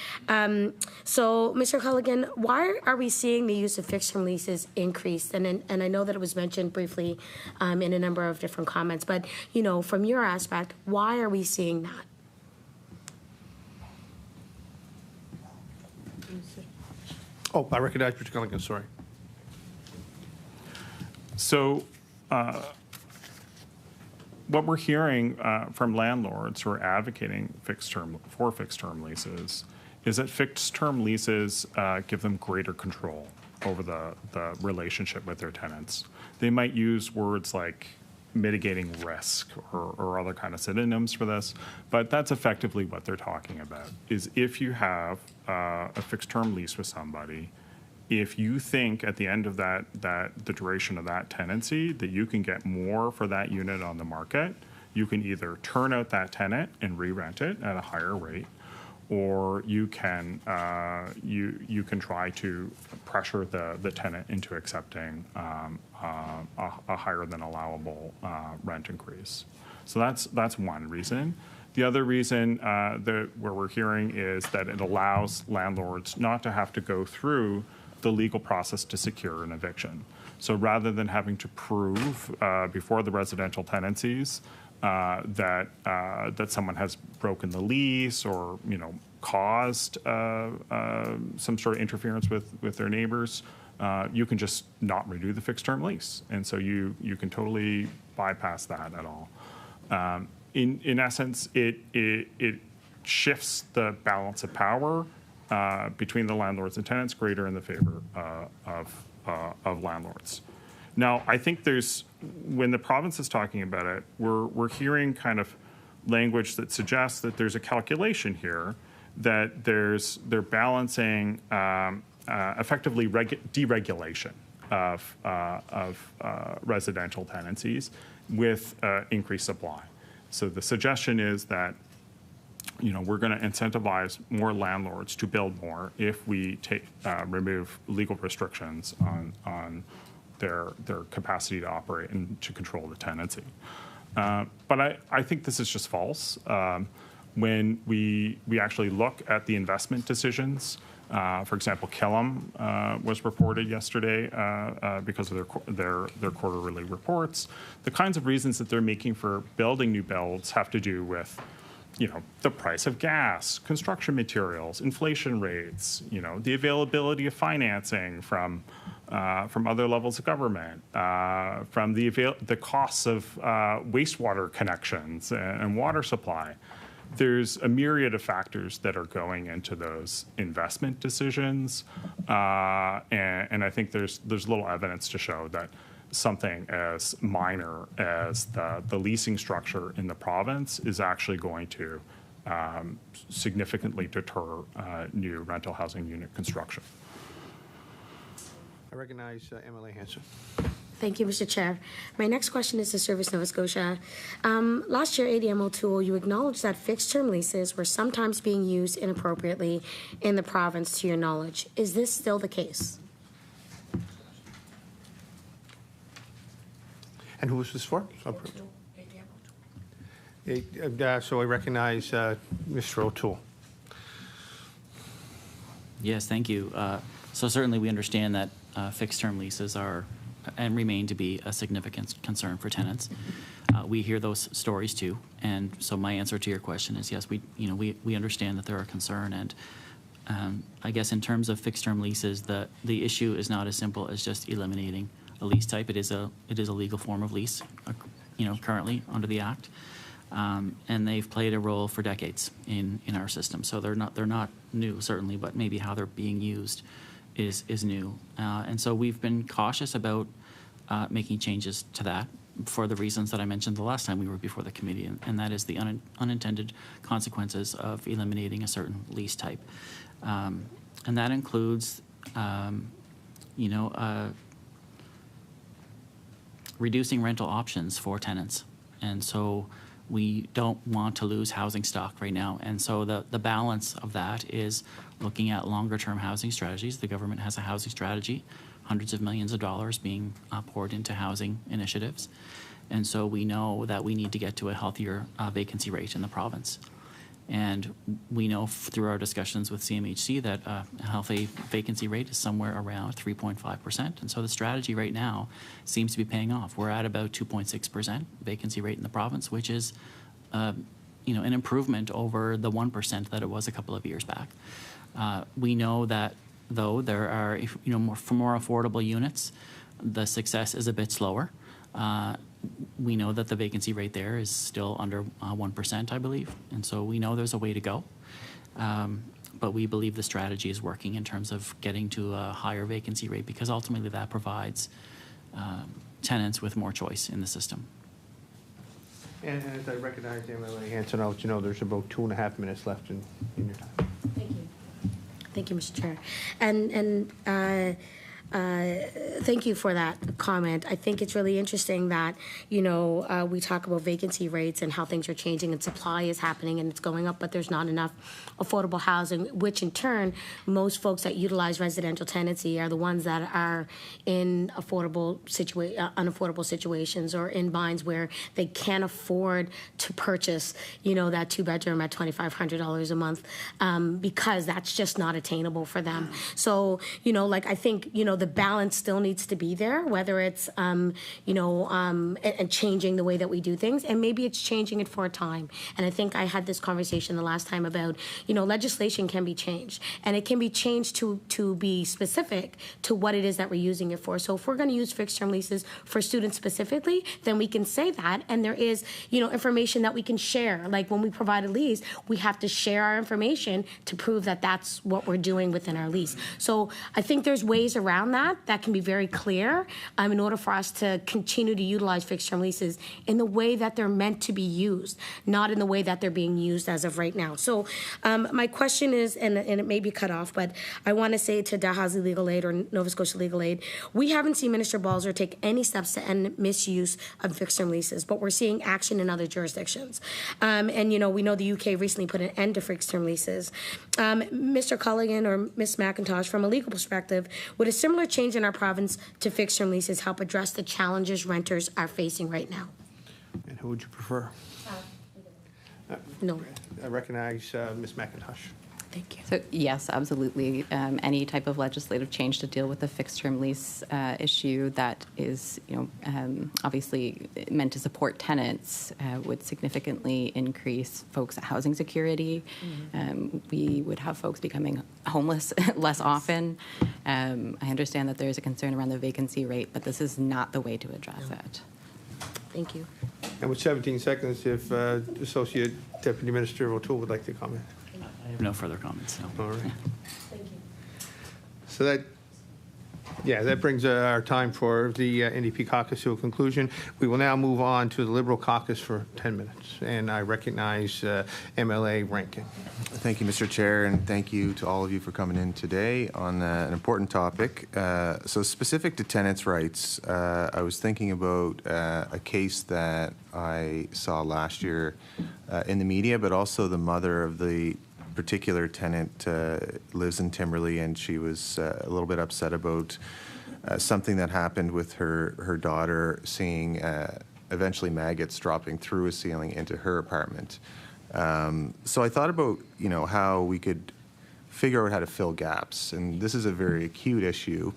So, Mr. Culligan, why are we seeing the use of fixed-term leases increase? And I know that it was mentioned briefly in a number of different comments, but, you know, from your aspect, why are we seeing that? Oh, I recognize Mr. Culligan, sorry. So, what we're hearing from landlords who are advocating fixed-term leases is that fixed-term leases give them greater control over the relationship with their tenants. They might use words like mitigating risk or other kind of synonyms for this, but that's effectively what they're talking about, is if you have a fixed-term lease with somebody, if you think at the end of the duration of that tenancy that you can get more for that unit on the market, you can either turn out that tenant and re-rent it at a higher rate, or you can try to pressure the tenant into accepting a higher than allowable rent increase. So that's one reason. The other reason where we're hearing is that it allows landlords not to have to go through the legal process to secure an eviction. So rather than having to prove before the residential tenancies that someone has broken the lease or, you know, caused some sort of interference with their neighbors, you can just not renew the fixed term lease, and so you can totally bypass that at all. In essence, it shifts the balance of power between the landlords and tenants greater in the favor of landlords. Now, I think when the province is talking about it, we're hearing kind of language that suggests that there's a calculation here, that they're balancing effectively deregulation of residential tenancies with increased supply. So the suggestion is that, you know, we're going to incentivize more landlords to build more if we remove legal restrictions on their capacity to operate and to control the tenancy. But I think this is just false. When we actually look at the investment decisions, for example, Killam was reported yesterday because of their quarterly reports. The kinds of reasons that they're making for building new builds have to do with, you know, the price of gas, construction materials, inflation rates, you know, the availability of financing from other levels of government, from the costs of wastewater connections and water supply. there's a myriad of factors that are going into those investment decisions, and I think there's little evidence to show that something as minor as the leasing structure in the province is actually going to significantly deter new rental housing unit construction. I recognize MLA Hanson. Thank you, Mr. Chair. My next question is to Service Nova Scotia. Last year, ADM O'Toole, you acknowledged that fixed-term leases were sometimes being used inappropriately in the province, to your knowledge. Is this still the case? And who was this for? So I recognize Mr. O'Toole. Yes, thank you. So certainly we understand that fixed-term leases are and remain to be a significant concern for tenants. We hear those stories too, and so my answer to your question is yes. We understand that there are concern, and I guess in terms of fixed-term leases, the issue is not as simple as just eliminating a lease type. It is a legal form of lease, currently under the Act, and they've played a role for decades in our system. So they're not new certainly, but maybe how they're being used is new, and so we've been cautious about making changes to that for the reasons that I mentioned the last time we were before the committee, and that is the unintended consequences of eliminating a certain lease type, and that includes, reducing rental options for tenants, and so we don't want to lose housing stock right now. And so the balance of that is looking at longer term housing strategies. The government has a housing strategy, hundreds of millions of dollars being poured into housing initiatives. And so we know that we need to get to a healthier vacancy rate in the province. And we know through our discussions with CMHC that a healthy vacancy rate is somewhere around 3.5%. And so the strategy right now seems to be paying off. We're at about 2.6% vacancy rate in the province, which is an improvement over the 1% that it was a couple of years back. We know that, though, there are, for more affordable units, the success is a bit slower. We know that the vacancy rate there is still under 1%, I believe, and so we know there's a way to go. But we believe the strategy is working in terms of getting to a higher vacancy rate, because ultimately that provides tenants with more choice in the system. And as I recognize MLA Hanson, I'll let you know there's about 2.5 minutes left in your time. Thank you. Thank you, Mr. Chair. And thank you for that comment. I think it's really interesting that, we talk about vacancy rates and how things are changing and supply is happening and it's going up, but there's not enough affordable housing, which in turn, most folks that utilize residential tenancy are the ones that are in unaffordable situations or in binds where they can't afford to purchase, that 2-bedroom at $2,500 a month because that's just not attainable for them. So, I think, the balance still needs to be there, whether it's, and changing the way that we do things, and maybe it's changing it for a time. And I think I had this conversation the last time about, legislation can be changed, and it can be changed to be specific to what it is that we're using it for. So if we're going to use fixed-term leases for students specifically, then we can say that, and there is, information that we can share. Like when we provide a lease, we have to share our information to prove that that's what we're doing within our lease. So I think there's ways around that can be very clear in order for us to continue to utilize fixed-term leases in the way that they're meant to be used, not in the way that they're being used as of right now. So my question is, and it may be cut off, but I want to say to Dalhousie Legal Aid or Nova Scotia Legal Aid, we haven't seen Minister Balzer take any steps to end misuse of fixed-term leases, but we're seeing action in other jurisdictions. And, we know the UK recently put an end to fixed-term leases. Mr. Culligan or Ms. MacIntosh, from a legal perspective, would a similar change in our province to fixed-term leases help address the challenges renters are facing right now? And who would you prefer? No. I recognize Ms. MacIntosh. Thank you. So yes, absolutely. Any type of legislative change to deal with the fixed-term lease issue that is, obviously meant to support tenants would significantly increase folks' housing security. We would have folks becoming homeless less often. I understand that there is a concern around the vacancy rate, but this is not the way to address it. Thank you. And with 17 seconds, if Associate Deputy Minister O'Toole would like to comment. I have no further comments. No. All right. Thank you. So that brings our time for the NDP Caucus to a conclusion. We will now move on to the Liberal Caucus for 10 minutes. And I recognize MLA Rankin. Thank you, Mr. Chair, and thank you to all of you for coming in today on an important topic. So specific to tenants' rights, I was thinking about a case that I saw last year in the media, but also the mother of the particular tenant lives in Timberley, and she was a little bit upset about something that happened with her daughter seeing eventually maggots dropping through a ceiling into her apartment. So I thought about, how we could figure out how to fill gaps, and this is a very acute issue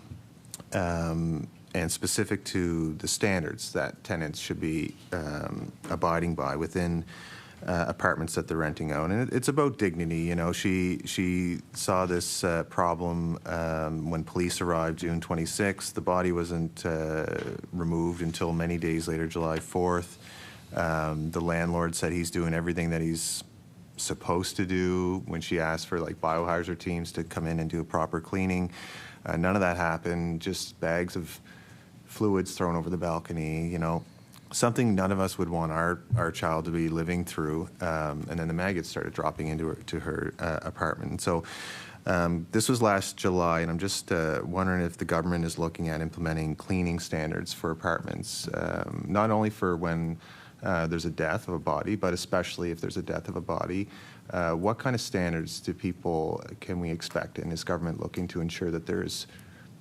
and specific to the standards that tenants should be abiding by within apartments that they're renting out. And it's about dignity. She saw this problem when police arrived June 26th. The body wasn't removed until many days later, July 4th. The landlord said he's doing everything that he's supposed to do. When she asked for biohazard teams to come in and do a proper cleaning, none of that happened. Just bags of fluids thrown over the balcony, something none of us would want our child to be living through. And then the maggots started dropping into her apartment. And so this was last July, and I'm just wondering if the government is looking at implementing cleaning standards for apartments, not only for when there's a death of a body, but especially if there's a death of a body. What kind of standards can we expect? And is government looking to ensure that there's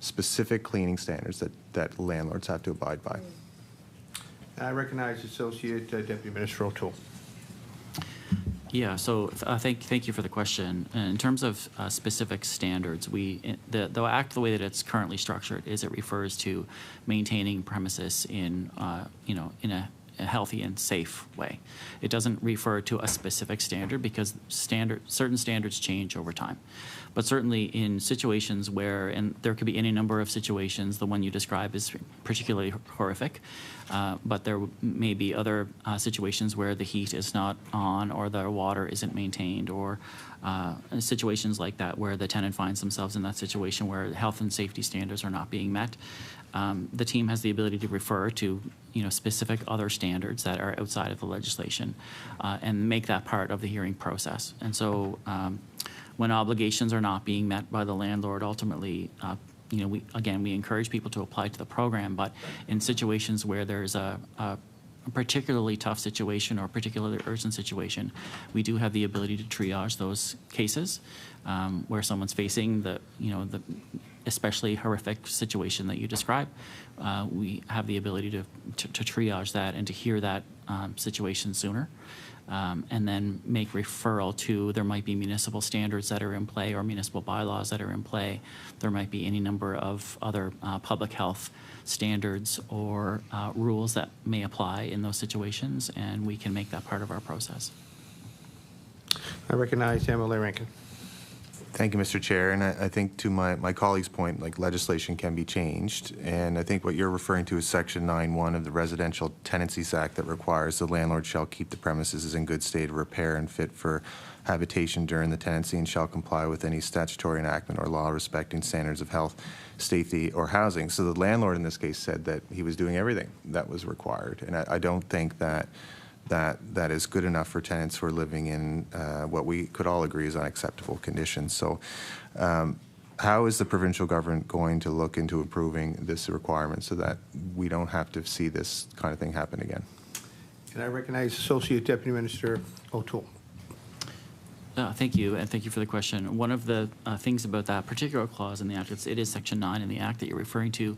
specific cleaning standards that landlords have to abide by? I recognize Associate Deputy Minister O'Toole. Yeah, so thank you for the question. In terms of specific standards, the Act, the way that it's currently structured, is it refers to maintaining premises in a healthy and safe way. It doesn't refer to a specific standard because certain standards change over time. But certainly in situations where, and there could be any number of situations, the one you describe is particularly horrific, but there may be other situations where the heat is not on or the water isn't maintained, or situations like that where the tenant finds themselves in that situation where health and safety standards are not being met. The team has the ability to refer to specific other standards that are outside of the legislation and make that part of the hearing process. And so when obligations are not being met by the landlord, ultimately, we encourage people to apply to the program, but in situations where there's a particularly tough situation or particularly urgent situation, we do have the ability to triage those cases where someone's facing the especially horrific situation that you describe. We have the ability to triage that and to hear that situation sooner. And then make referral to, there might be municipal standards that are in play or municipal bylaws that are in play. There might be any number of other public health standards or rules that may apply in those situations, and we can make that part of our process. I recognize MLA Rankin. Thank you, Mr. Chair. And I think to my colleague's point, legislation can be changed. And I think what you're referring to is Section 9(1) of the Residential Tenancies Act that requires the landlord shall keep the premises in good state of repair and fit for habitation during the tenancy and shall comply with any statutory enactment or law respecting standards of health, safety, or housing. So the landlord in this case said that he was doing everything that was required. And I don't think that is good enough for tenants who are living in what we could all agree is unacceptable conditions. So how is the provincial government going to look into improving this requirement so that we don't have to see this kind of thing happen again? And I recognize Associate Deputy Minister O'Toole. Thank you, and thank you for the question. One of the things about that particular clause in the Act, it is Section 9 in the Act that you're referring to.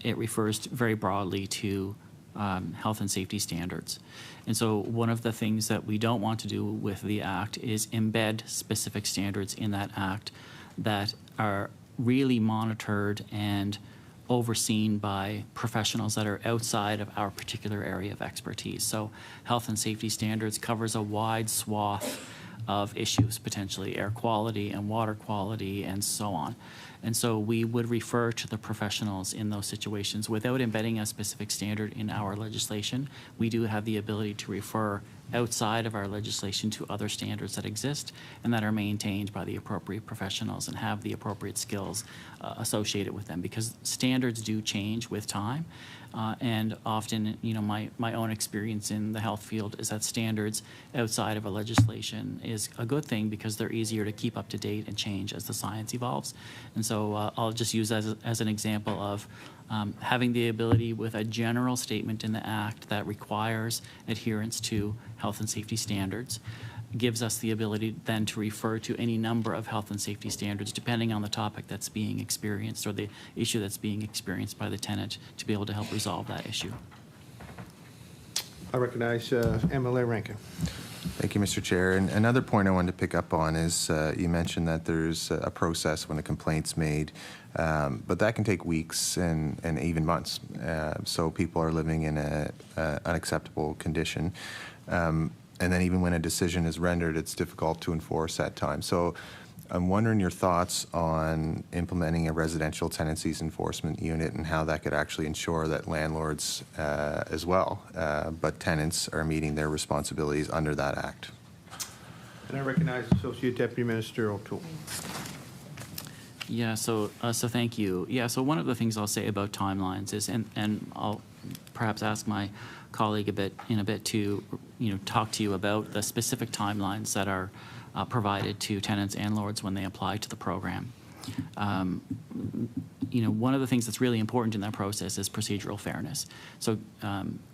It refers very broadly to health and safety standards. And so one of the things that we don't want to do with the Act is embed specific standards in that Act that are really monitored and overseen by professionals that are outside of our particular area of expertise. So health and safety standards covers a wide swath of issues, potentially air quality and water quality and so on. And so we would refer to the professionals in those situations without embedding a specific standard in our legislation. We do have the ability to refer outside of our legislation to other standards that exist and that are maintained by the appropriate professionals and have the appropriate skills associated with them, because standards do change with time. And often, my own experience in the health field is that standards outside of a legislation is a good thing because they're easier to keep up to date and change as the science evolves. And so I'll just use as an example of having the ability with a general statement in the Act that requires adherence to health and safety standards gives us the ability then to refer to any number of health and safety standards depending on the topic that's being experienced or the issue that's being experienced by the tenant to be able to help resolve that issue. I recognize MLA Rankin. Thank you, Mr. Chair. And another point I wanted to pick up on is you mentioned that there's a process when a complaint's made, but that can take weeks and even months. So people are living in an unacceptable condition. And then even when a decision is rendered, it's difficult to enforce that time. So I'm wondering your thoughts on implementing a residential tenancies enforcement unit and how that could actually ensure that landlords as well, but tenants are meeting their responsibilities under that act. And I recognize Associate Deputy Minister O'Toole. Yeah, so thank you. Yeah, so one of the things I'll say about timelines is, and I'll perhaps ask my colleague in a bit to talk to you about the specific timelines that are provided to tenants and landlords when they apply to the program. One of the things that's really important in that process is procedural fairness. So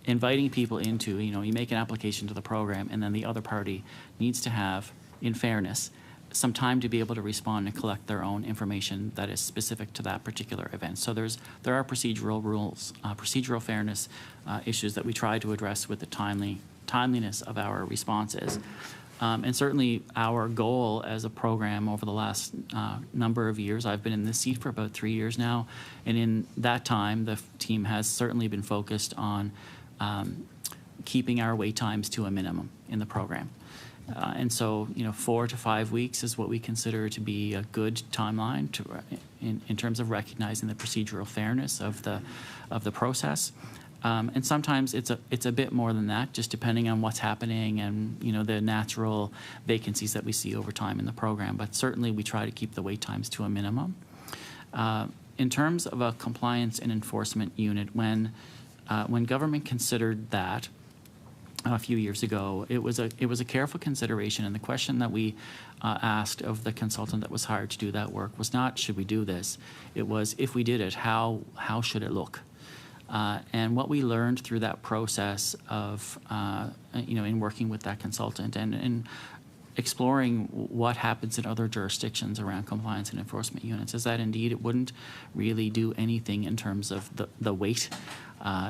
inviting people into, you make an application to the program and then the other party needs to have, in fairness, some time to be able to respond and collect their own information that is specific to that particular event. So there are procedural rules, procedural fairness issues that we try to address with the timeliness of our responses. And certainly our goal as a program over the last number of years, I've been in this seat for about 3 years now, and in that time the team has certainly been focused on keeping our wait times to a minimum in the program. And so, 4 to 5 weeks is what we consider to be a good timeline in terms of recognizing the procedural fairness of the process. And sometimes it's a bit more than that, just depending on what's happening and the natural vacancies that we see over time in the program. But certainly, we try to keep the wait times to a minimum. In terms of a compliance and enforcement unit, when government considered that a few years ago, it was a careful consideration, and the question that we asked of the consultant that was hired to do that work was not should we do this, it was if we did it, how should it look? And what we learned through that process of in working with that consultant and exploring what happens in other jurisdictions around compliance and enforcement units is that indeed it wouldn't really do anything in terms of the wait.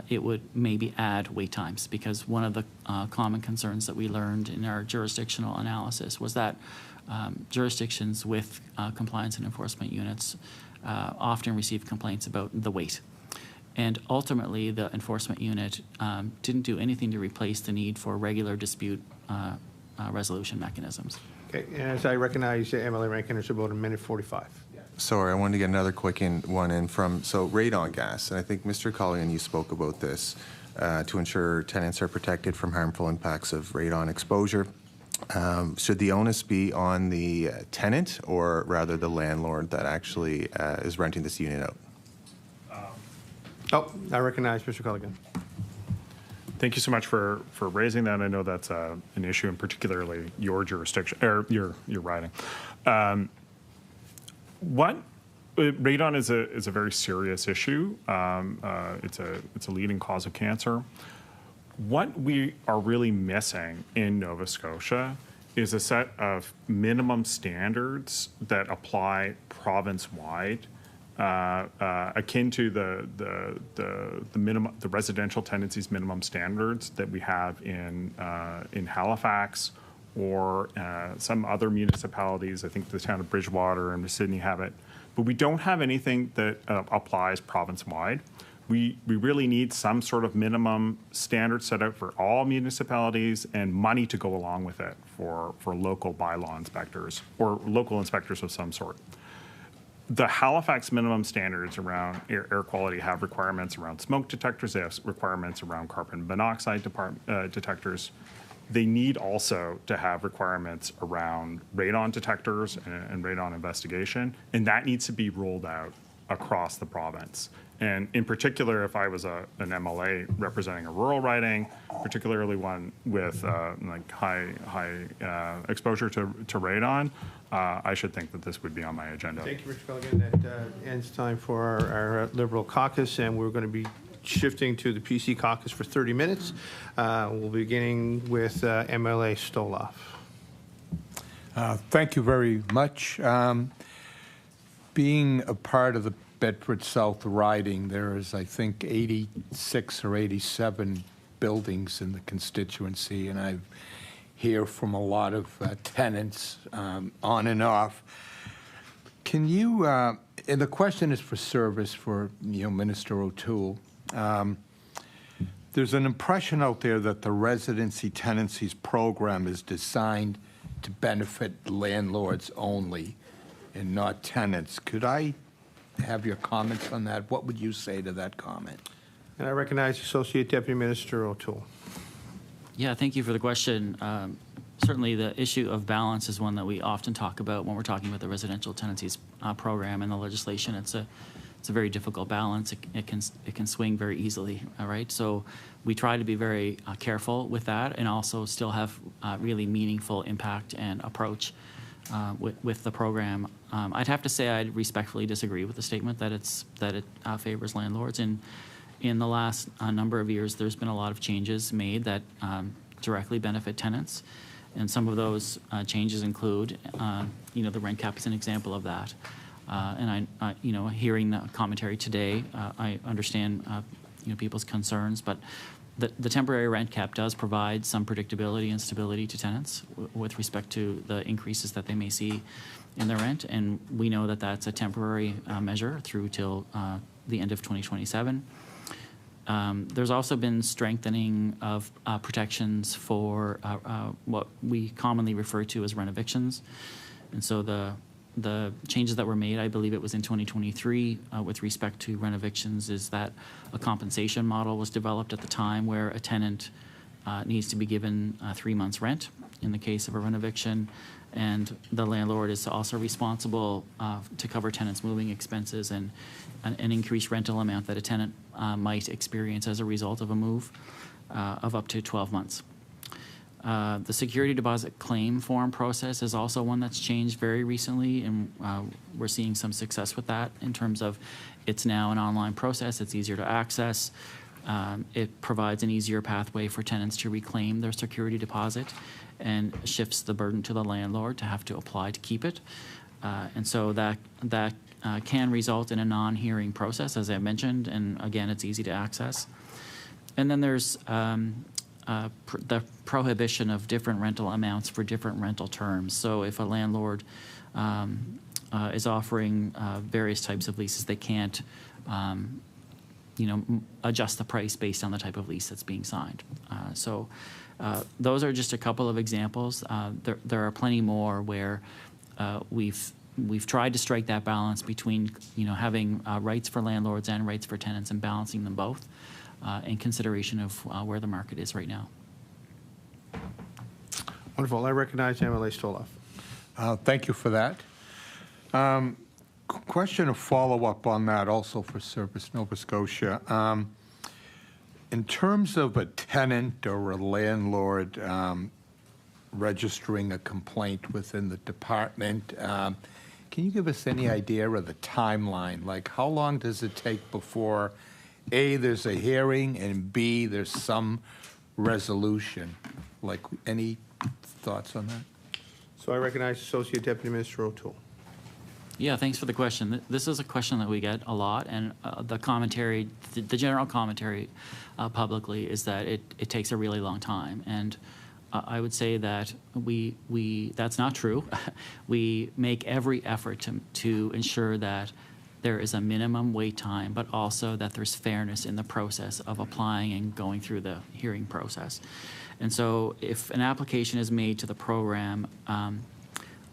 It would maybe add wait times, because one of the common concerns that we learned in our jurisdictional analysis was that jurisdictions with compliance and enforcement units often receive complaints about the wait. And ultimately, the enforcement unit didn't do anything to replace the need for regular dispute resolution mechanisms. Okay, and as I recognize MLA Rankin, it's about 1:45. Sorry, I wanted to get another quick one in from, radon gas, and I think Mr. Culligan, you spoke about this, to ensure tenants are protected from harmful impacts of radon exposure. Should the onus be on the tenant or rather the landlord that actually is renting this unit out? I recognize Mr. Culligan. Thank you so much for raising that. I know that's an issue, in particularly your jurisdiction or your riding. Radon is a very serious issue. It's a leading cause of cancer. What we are really missing in Nova Scotia is a set of minimum standards that apply province-wide, akin to the residential tenancies minimum standards that we have in Halifax or some other municipalities. I think the town of Bridgewater and Sydney have it, but we don't have anything that applies province-wide. we really need some sort of minimum standard set out for all municipalities and money to go along with it for local bylaw inspectors or local inspectors of some sort. The Halifax minimum standards around air quality have requirements around smoke detectors. They have requirements around carbon monoxide detectors. They need also to have requirements around radon detectors and radon investigation, and that needs to be rolled out across the province. And in particular, if I was an MLA representing a rural riding, particularly one with like high exposure to radon, I should think that this would be on my agenda. Thank you, Mr. Culligan. That ends time for our Liberal caucus, and we're going to be shifting to the PC caucus for 30 minutes. We'll be beginning with MLA Stoloff. Thank you very much. Being a part of the Bedford South riding, there is, I think, 86 or 87 buildings in the constituency, and I hear from a lot of tenants on and off. Can you, and the question is for service for Minister O'Toole. There's an impression out there that the residency tenancies program is designed to benefit landlords only and not tenants. Could I have your comments on that? What would you say to that comment? And I recognize Associate Deputy Minister O'Toole. Yeah, thank you for the question. Certainly the issue of balance is one that we often talk about when we're talking about the residential tenancies program and the legislation. It's a very difficult balance. It can swing very easily, all right? So we try to be very careful with that and also still have really meaningful impact and approach with the program. I'd have to say I'd respectfully disagree with the statement that it favors landlords. And in the last number of years, there's been a lot of changes made that directly benefit tenants. And some of those changes include, the rent cap is an example of that. And hearing the commentary today, I understand, people's concerns, but the temporary rent cap does provide some predictability and stability to tenants with respect to the increases that they may see in their rent. And we know that that's a temporary measure through till the end of 2027. There's also been strengthening of protections for what we commonly refer to as rent evictions. And so the changes that were made, I believe it was in 2023, with respect to rent evictions, is that a compensation model was developed at the time where a tenant needs to be given 3 months' rent in the case of a rent eviction, and the landlord is also responsible to cover tenants' moving expenses and an increased rental amount that a tenant might experience as a result of a move of up to 12 months. The security deposit claim form process is also one that's changed very recently, and we're seeing some success with that in terms of it's now an online process, it's easier to access, it provides an easier pathway for tenants to reclaim their security deposit and shifts the burden to the landlord to have to apply to keep it. And so that can result in a non-hearing process, as I mentioned, and again, it's easy to access. And then there's the prohibition of different rental amounts for different rental terms. So if a landlord is offering various types of leases, they can't adjust the price based on the type of lease that's being signed. So those are just a couple of examples. There are plenty more where we've tried to strike that balance between having rights for landlords and rights for tenants and balancing them both in consideration of where the market is right now. Wonderful. I recognize MLA Stoloff. Thank you for that. Question of follow-up on that also for Service Nova Scotia. In terms of a tenant or a landlord registering a complaint within the department, can you give us any idea of the timeline? Like, how long does it take before A, there's a hearing, and B, there's some resolution? Like, any thoughts on that? So I recognize Associate Deputy Minister O'Toole. Yeah, thanks for the question. This is a question that we get a lot, and the commentary, the general commentary publicly is that it takes a really long time. And I would say that that's not true. We make every effort to ensure that there is a minimum wait time, but also that there's fairness in the process of applying and going through the hearing process. And so if an application is made to the program,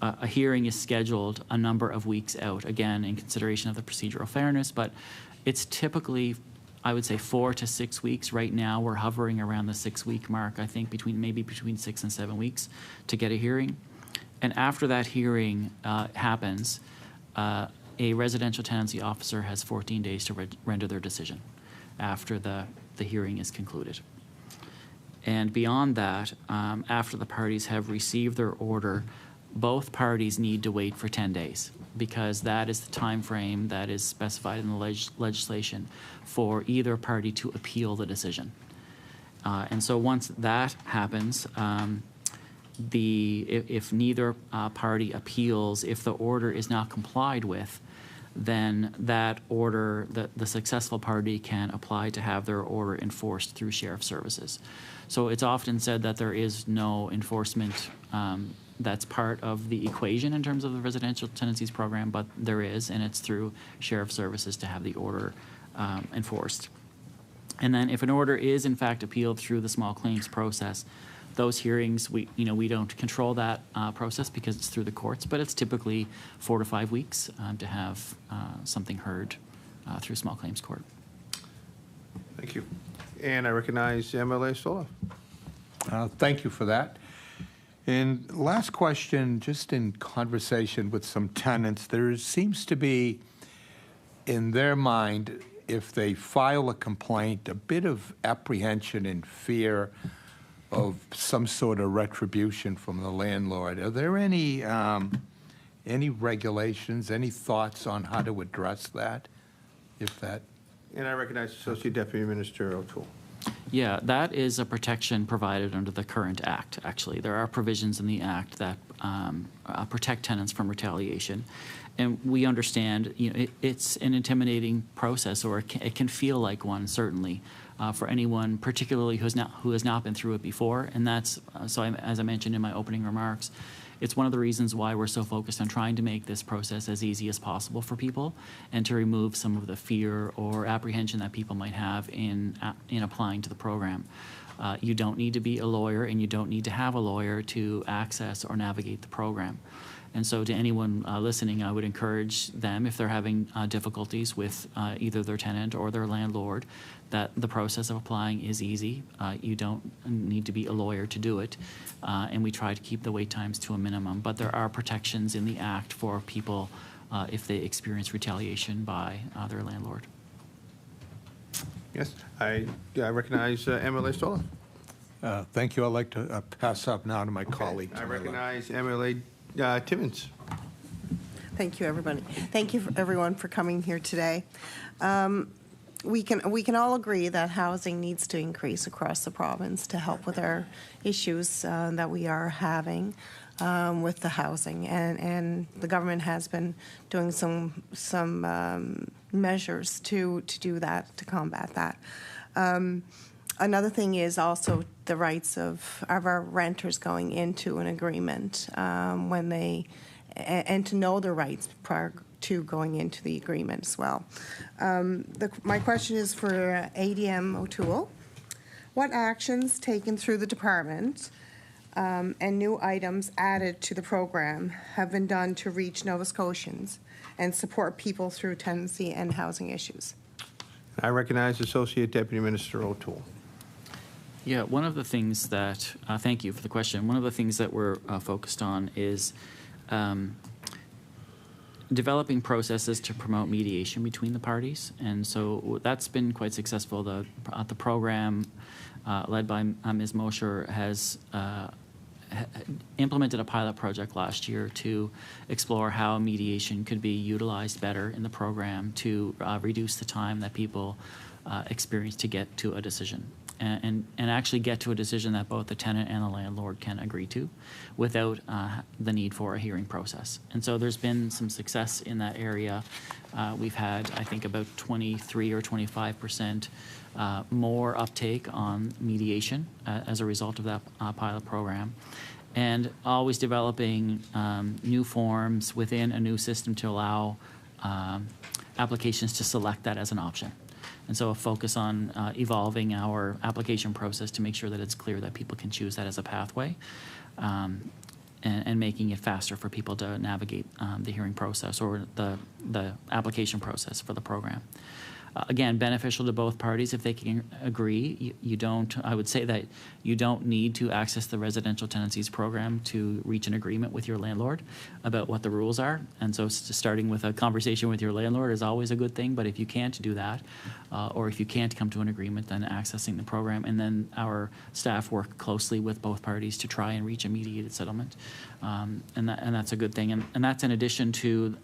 a hearing is scheduled a number of weeks out, again, in consideration of the procedural fairness, but it's typically, I would say, 4 to 6 weeks. Right now, we're hovering around the 6-week mark, I think, maybe between 6 and 7 weeks to get a hearing. And after that hearing happens, a residential tenancy officer has 14 days to render their decision after the hearing is concluded. And beyond that, after the parties have received their order, both parties need to wait for 10 days because that is the time frame that is specified in the legislation for either party to appeal the decision. And so once that happens, if neither party appeals, if the order is not complied with, then that order, the successful party can apply to have their order enforced through sheriff services. So it's often said that there is no enforcement that's part of the equation in terms of the residential tenancies program, but there is, and it's through sheriff services to have the order enforced. And then if an order is in fact appealed through the small claims process, those hearings, we don't control that process because it's through the courts, but it's typically 4 to 5 weeks to have something heard through small claims court. Thank you. And I recognize MLA Sola. Thank you for that. And last question, just in conversation with some tenants, there seems to be, in their mind, if they file a complaint, a bit of apprehension and fear of some sort of retribution from the landlord. Are there any regulations, any thoughts on how to address that, if that? And I recognize Associate Deputy Minister O'Toole. Yeah, that is a protection provided under the current Act, actually. There are provisions in the Act that protect tenants from retaliation. And we understand, it's an intimidating process, or it can feel like one, certainly, for anyone, particularly who has not been through it before. And that's, as I mentioned in my opening remarks, it's one of the reasons why we're so focused on trying to make this process as easy as possible for people and to remove some of the fear or apprehension that people might have in applying to the program. You don't need to be a lawyer, and you don't need to have a lawyer to access or navigate the program. And so to anyone listening, I would encourage them, if they're having difficulties with either their tenant or their landlord, that the process of applying is easy. You don't need to be a lawyer to do it. And we try to keep the wait times to a minimum. But there are protections in the Act for people if they experience retaliation by their landlord. Yes, I recognize MLA Stola. Thank you. I'd like to pass up now to my colleague. I recognize MLA Timmins. Thank you, everybody. Thank you, everyone, for coming here today. We can all agree that housing needs to increase across the province to help with our issues that we are having with the housing, and the government has been doing some measures to do that, to combat that. Another thing is also the rights of our renters going into an agreement when they, and to know their rights prior to going into the agreement as well. My question is for ADM O'Toole. What actions taken through the department and new items added to the program have been done to reach Nova Scotians and support people through tenancy and housing issues? I recognize Associate Deputy Minister O'Toole. Yeah, one of the things that, thank you for the question. One of the things that we're focused on is developing processes to promote mediation between the parties. And so that's been quite successful. The program led by Ms. Mosher has implemented a pilot project last year to explore how mediation could be utilized better in the program to reduce the time that people experience to get to a decision. And actually get to a decision that both the tenant and the landlord can agree to without the need for a hearing process. And so there's been some success in that area. We've had, I think, about 23 or 25% more uptake on mediation as a result of that pilot program. And always developing new forms within a new system to allow applications to select that as an option. And so a focus on evolving our application process to make sure that it's clear that people can choose that as a pathway, and making it faster for people to navigate the hearing process or the application process for the program. Again, beneficial to both parties if they can agree. You don't, I would say that you don't need to access the residential tenancies program to reach an agreement with your landlord about what the rules are. And so starting with a conversation with your landlord is always a good thing, but if you can't do that, or if you can't come to an agreement, then accessing the program. And then our staff work closely with both parties to try and reach a mediated settlement. And that's a good thing. And that's in addition to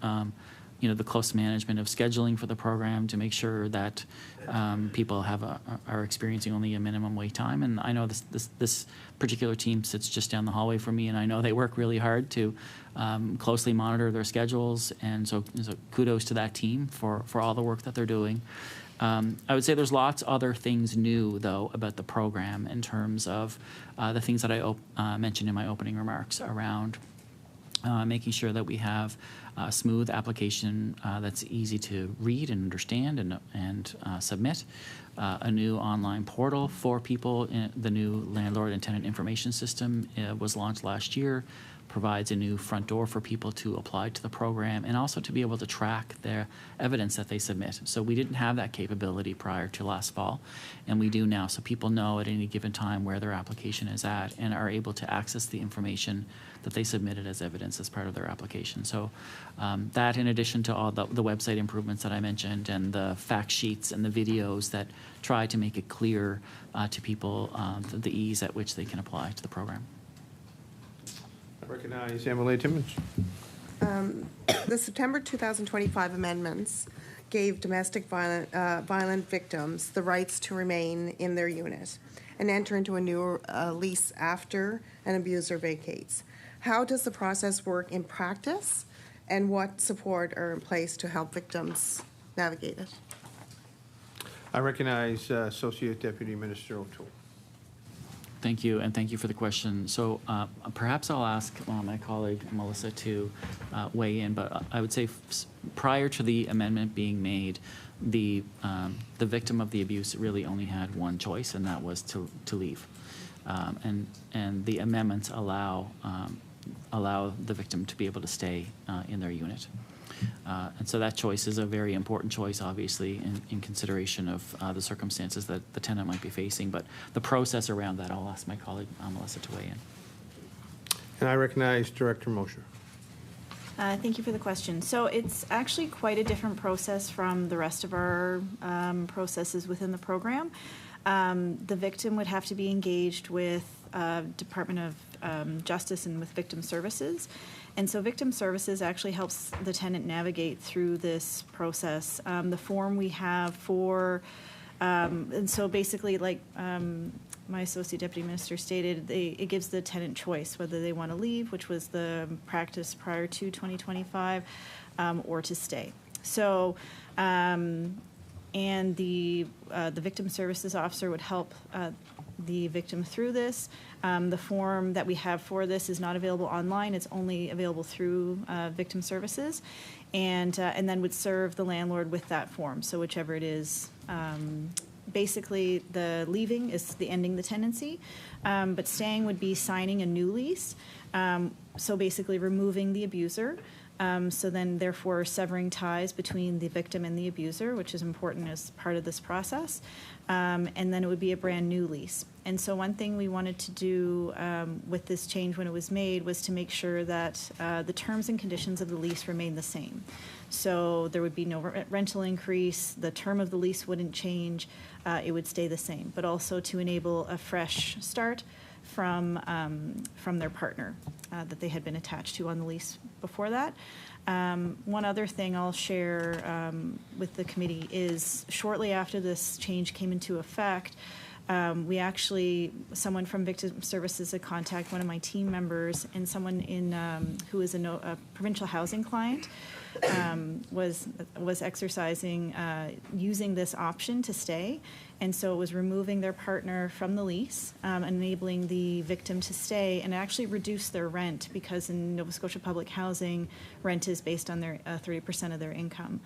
the close management of scheduling for the program to make sure that people are experiencing only a minimum wait time. And I know this particular team sits just down the hallway from me, and I know they work really hard to closely monitor their schedules. And so kudos to that team for all the work that they're doing. I would say there's lots other things new, though, about the program in terms of the things that I mentioned in my opening remarks around making sure that we have a smooth application that's easy to read and understand and submit. A new online portal for people. The new landlord and tenant information system was launched last year, provides a new front door for people to apply to the program and also to be able to track their evidence that they submit. So we didn't have that capability prior to last fall, and we do now. So people know at any given time where their application is at and are able to access the information that they submitted as evidence as part of their application. So that, in addition to all the website improvements that I mentioned and the fact sheets and the videos that try to make it clear to people the ease at which they can apply to the program. I recognize Emily Timmons. The September 2025 amendments gave domestic violent victims the rights to remain in their unit and enter into a new lease after an abuser vacates. How does the process work in practice, and what support are in place to help victims navigate it? I recognize Associate Deputy Minister O'Toole. Thank you, and thank you for the question. So perhaps I'll ask my colleague Melissa to weigh in, but I would say prior to the amendment being made, the victim of the abuse really only had one choice, and that was to leave. And the amendments allow the victim to be able to stay in their unit. And so that choice is a very important choice, obviously, in consideration of the circumstances that the tenant might be facing. But the process around that, I'll ask my colleague Melissa to weigh in. And I recognize Director Mosher. Thank you for the question. So it's actually quite a different process from the rest of our processes within the program. The victim would have to be engaged with Department of Justice and with Victim Services. And so Victim Services actually helps the tenant navigate through this process. The form we have for, and so basically like my Associate Deputy Minister stated, it gives the tenant choice whether they want to leave, which was the practice prior to 2025, or to stay. So, and the Victim Services Officer would help the victim through this. The form that we have for this is not available online. It's only available through Victim Services, and then would serve the landlord with that form. So whichever it is, basically the leaving is the ending the tenancy, but staying would be signing a new lease. So basically removing the abuser. So then therefore severing ties between the victim and the abuser, which is important as part of this process. And then it would be a brand new lease. And so one thing we wanted to do with this change when it was made was to make sure that the terms and conditions of the lease remain the same. So there would be no rental increase, the term of the lease wouldn't change, it would stay the same, but also to enable a fresh start from their partner that they had been attached to on the lease before that. One other thing I'll share with the committee is shortly after this change came into effect, we actually, someone from Victim Services had contacted one of my team members, and someone who is a provincial housing client was exercising using this option to stay. And so it was removing their partner from the lease, enabling the victim to stay, and actually reduce their rent, because in Nova Scotia public housing, rent is based on their 30% of their income.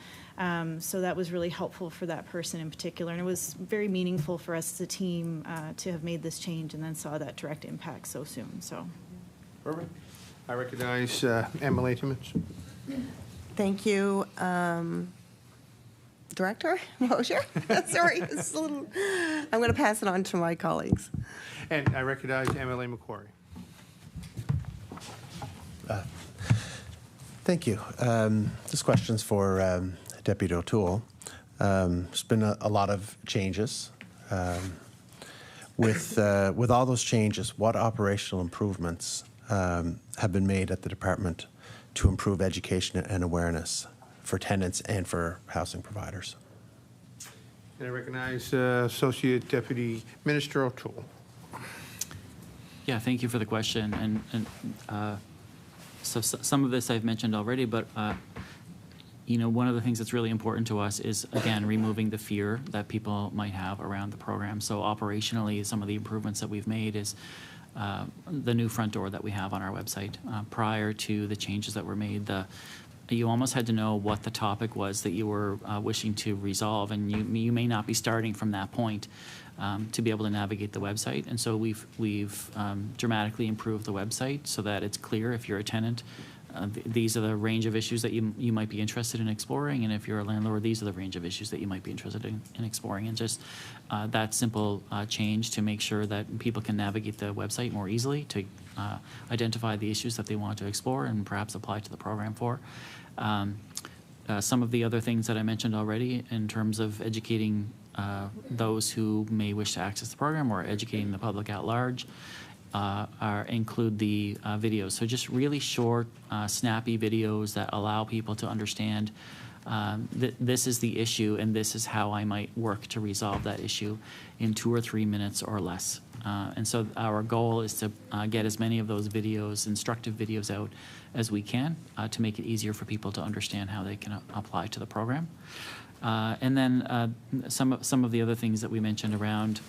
So that was really helpful for that person in particular, and it was very meaningful for us as a team to have made this change and then saw that direct impact so soon. So, Perfect. I recognize MLA Timmons. Thank you. Director Mosher? Sorry, it's a little, I'm going to pass it on to my colleagues. And I recognize MLA McQuarrie. Thank you. This question's for Deputy O'Toole. There's been a lot of changes. With all those changes, what operational improvements have been made at the department to improve education and awareness for tenants and for housing providers? And I recognize Associate Deputy Minister O'Toole. Yeah, thank you for the question. And so some of this I've mentioned already, but you know, one of the things that's really important to us is, again, removing the fear that people might have around the program. So operationally, some of the improvements that we've made is the new front door that we have on our website. Prior to the changes that were made, you almost had to know what the topic was that you were wishing to resolve, and you may not be starting from that point to be able to navigate the website. And so we've dramatically improved the website so that it's clear if you're a tenant, these are the range of issues that you might be interested in exploring, and if you're a landlord, these are the range of issues that you might be interested in exploring. And just that simple change to make sure that people can navigate the website more easily to identify the issues that they want to explore and perhaps apply to the program for. Some of the other things that I mentioned already in terms of educating those who may wish to access the program or educating the public at large include the videos. So just really short, snappy videos that allow people to understand that this is the issue and this is how I might work to resolve that issue in 2 or 3 minutes or less. And so our goal is to get as many of those videos, instructive videos out as we can to make it easier for people to understand how they can apply to the program. And then some of the other things that we mentioned around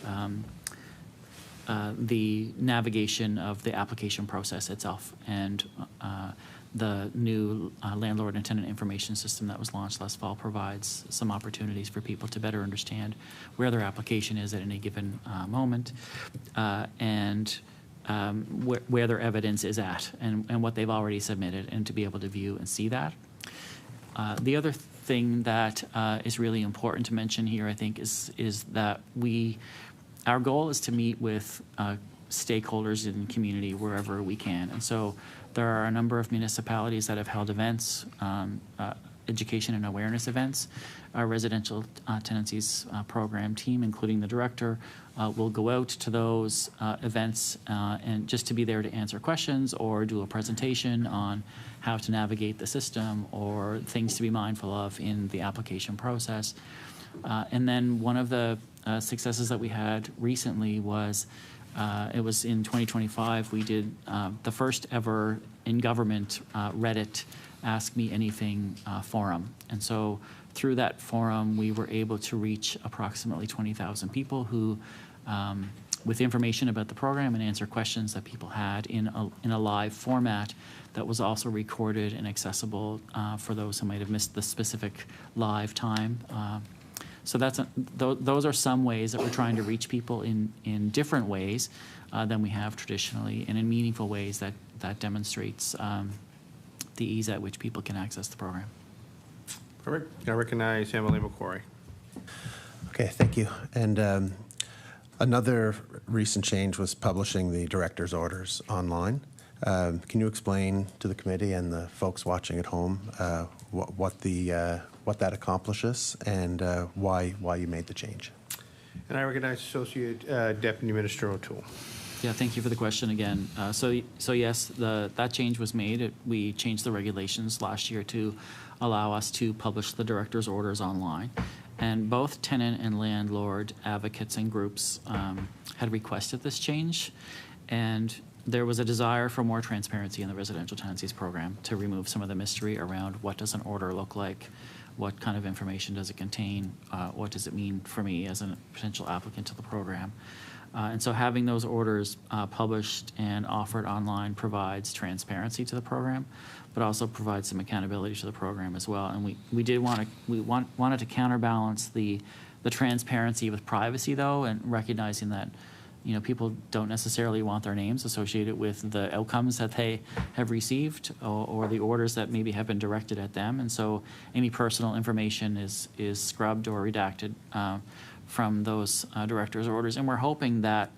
the navigation of the application process itself and the new landlord and tenant information system that was launched last fall provides some opportunities for people to better understand where their application is at any given moment and where their evidence is at and what they've already submitted, and to be able to view and see that. The other thing that is really important to mention here, I think, is that our goal is to meet with stakeholders in the community wherever we can. And so there are a number of municipalities that have held events, education and awareness events. Our residential tenancies program team, including the director, will go out to those events and just to be there to answer questions or do a presentation on how to navigate the system or things to be mindful of in the application process. And then one of the successes that we had recently was it was in 2025, we did the first ever in government Reddit Ask Me Anything forum. And so through that forum, we were able to reach approximately 20,000 people who, with information about the program and answer questions that people had in a live format that was also recorded and accessible for those who might have missed the specific live time. So those are some ways that we're trying to reach people in different ways than we have traditionally, and in meaningful ways that demonstrates the ease at which people can access the program. Perfect. I recognize Emily McQuarrie. Okay, thank you. And another recent change was publishing the director's orders online. Can you explain to the committee and the folks watching at home what that accomplishes and why you made the change? And I recognize Associate Deputy Minister O'Toole. Yeah, thank you for the question again. So yes, that change was made. We changed the regulations last year to allow us to publish the director's orders online. And both tenant and landlord advocates and groups had requested this change. And there was a desire for more transparency in the residential tenancies program to remove some of the mystery around what does an order look like, what kind of information does it contain? What does it mean for me as a potential applicant to the program? And so having those orders published and offered online provides transparency to the program, but also provides some accountability to the program as well. And we wanted to counterbalance the transparency with privacy, though, and recognizing that, you know, people don't necessarily want their names associated with the outcomes that they have received or the orders that maybe have been directed at them. And so any personal information is scrubbed or redacted from those directors' orders. And we're hoping that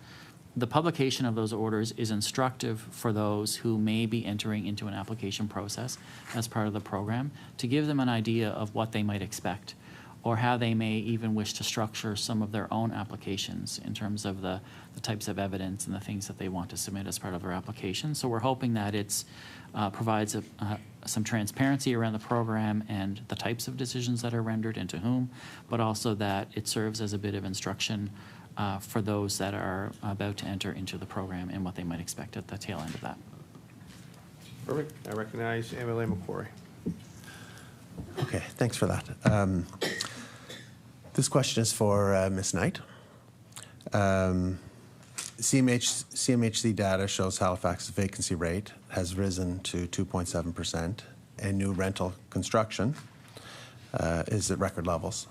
the publication of those orders is instructive for those who may be entering into an application process as part of the program, to give them an idea of what they might expect, or how they may even wish to structure some of their own applications in terms of the types of evidence and the things that they want to submit as part of their application. So we're hoping that it provides some transparency around the program and the types of decisions that are rendered and to whom, but also that it serves as a bit of instruction for those that are about to enter into the program and what they might expect at the tail end of that. Perfect. I recognize MLA McQuarrie. Okay, thanks for that. This question is for Ms. Knight. CMHC data shows Halifax's vacancy rate has risen to 2.7%, and new rental construction is at record levels.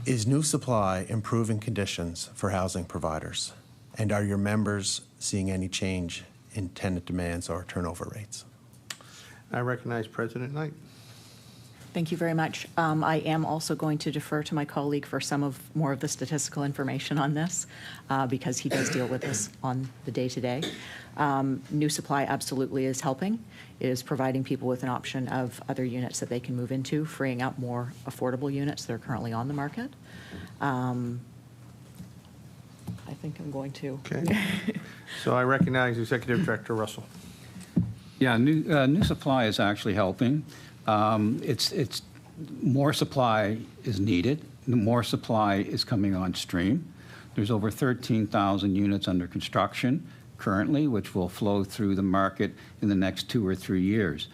Is new supply improving conditions for housing providers? And are your members seeing any change in tenant demands or turnover rates? I recognize President Knight. Thank you very much. I am also going to defer to my colleague for more of the statistical information on this, because he does deal with this on the day-to-day. New supply absolutely is helping. It is providing people with an option of other units that they can move into, freeing up more affordable units that are currently on the market. I think I'm going to. Okay. So I recognize Executive Director Russell. Yeah, new supply is actually helping. It's more supply is needed. More supply is coming on stream. There's over 13,000 units under construction currently, which will flow through the market in the next 2 or 3 years.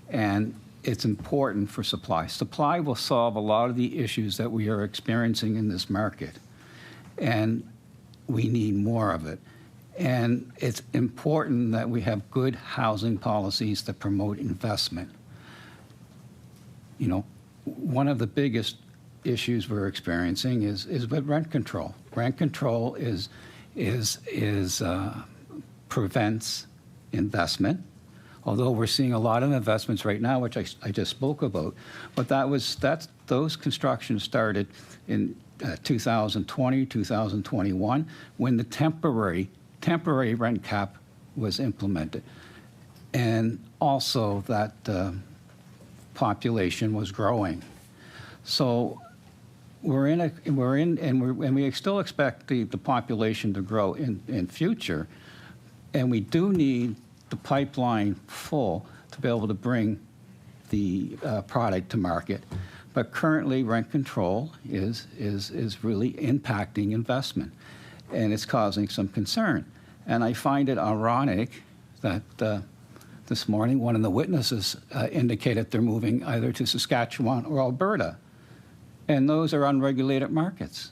And it's important for supply. Supply will solve a lot of the issues that we are experiencing in this market. And we need more of it. And it's important that we have good housing policies that promote investment. You know, one of the biggest issues we're experiencing is with rent control. Rent control prevents investment, although we're seeing a lot of investments right now, which I just spoke about. But those constructions started in 2020, 2021, when the temporary rent cap was implemented, and also that population was growing. So we still expect the population to grow in future, and we do need the pipeline full to be able to bring the product to market. But currently, rent control is really impacting investment, and it's causing some concern. And I find it ironic that this morning, one of the witnesses indicated they're moving either to Saskatchewan or Alberta. And those are unregulated markets,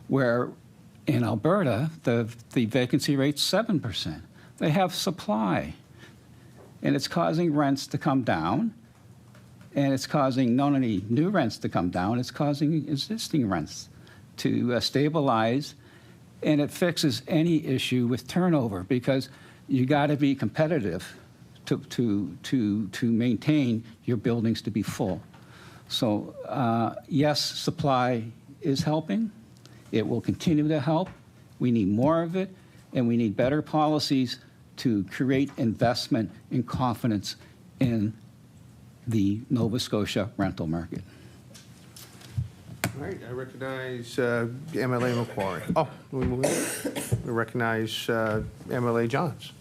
where in Alberta, the vacancy rate's 7%. They have supply. And it's causing rents to come down. And it's causing not only new rents to come down, it's causing existing rents to stabilize. And it fixes any issue with turnover, because you got to be competitive to maintain your buildings to be full. So yes, supply is helping. It will continue to help. We need more of it, and we need better policies to create investment and confidence in the Nova Scotia rental market. All right, I recognize MLA McQuarrie. Oh, we recognize MLA Johns.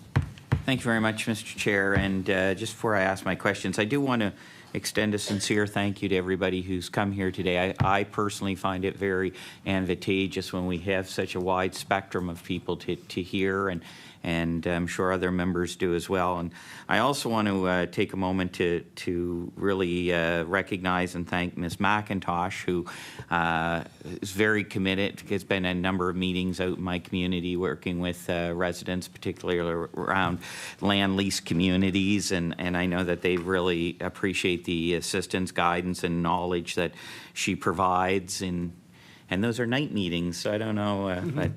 Thank you very much, Mr. Chair. And just before I ask my questions, I do want to extend a sincere thank you to everybody who's come here today. I personally find it very advantageous when we have such a wide spectrum of people to hear, and I'm sure other members do as well. And I also want to take a moment to really recognize and thank Ms. MacIntosh, who is very committed. It's been a number of meetings out in my community working with residents, particularly around land lease communities, and I know that they really appreciate the assistance, guidance, and knowledge that she provides. And those are night meetings, so I don't know, but.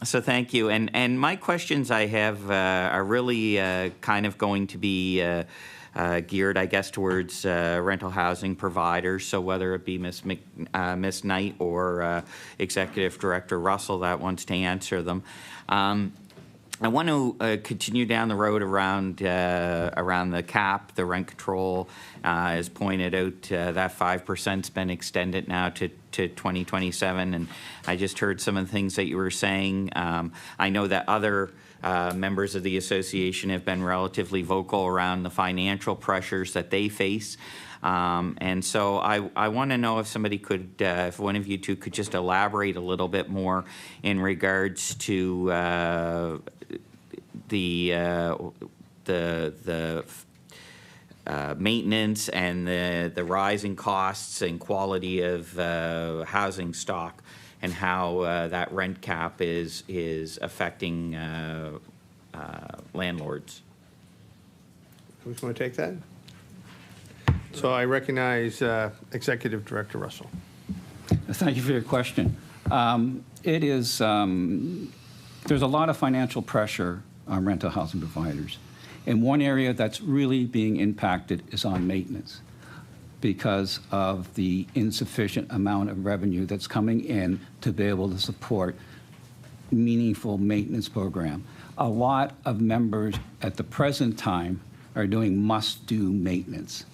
So thank you. And my questions I have are really kind of going to be geared, I guess, towards rental housing providers. So whether it be Ms. Knight or Executive Director Russell that wants to answer them. I want to continue down the road around the cap, the rent control. As pointed out, that 5%'s been extended now to 2027, and I just heard some of the things that you were saying. I know that other members of the association have been relatively vocal around the financial pressures that they face. And so I want to know if somebody could, if one of you two could just elaborate a little bit more in regards to the maintenance and the rising costs and quality of housing stock, and how that rent cap is affecting landlords. Who's going to take that? So I recognize Executive Director Russell. Thank you for your question. It is, there's a lot of financial pressure on rental housing providers. And one area that's really being impacted is on maintenance because of the insufficient amount of revenue that's coming in to be able to support meaningful maintenance program. A lot of members at the present time are doing must-do maintenance,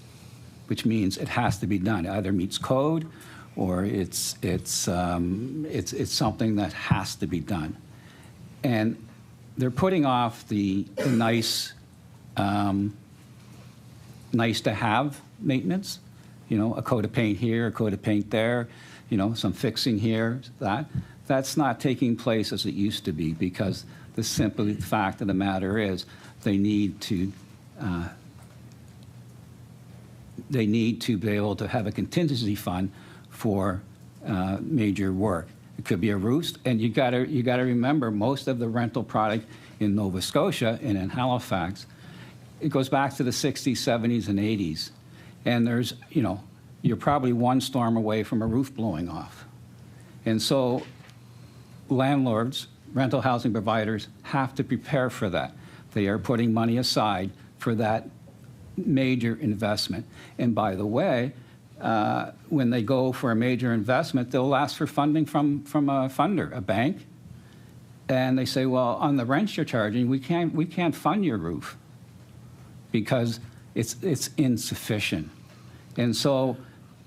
which means it has to be done. It either meets code or it's something that has to be done. And they're putting off the nice to have maintenance, you know, a coat of paint here, a coat of paint there, you know, some fixing here, that's not taking place as it used to be, because the simple fact of the matter is they need to be able to have a contingency fund for major work. It could be a roof, and you got to remember most of the rental product in Nova Scotia and in Halifax, it goes back to the 60s, 70s, and 80s, and there's, you know, you're probably one storm away from a roof blowing off, and so landlords, rental housing providers have to prepare for that. They are putting money aside for that major investment. And by the way, when they go for a major investment, they'll ask for funding from a funder, a bank, and they say, well, on the rents you're charging, we can't fund your roof because it's insufficient. And so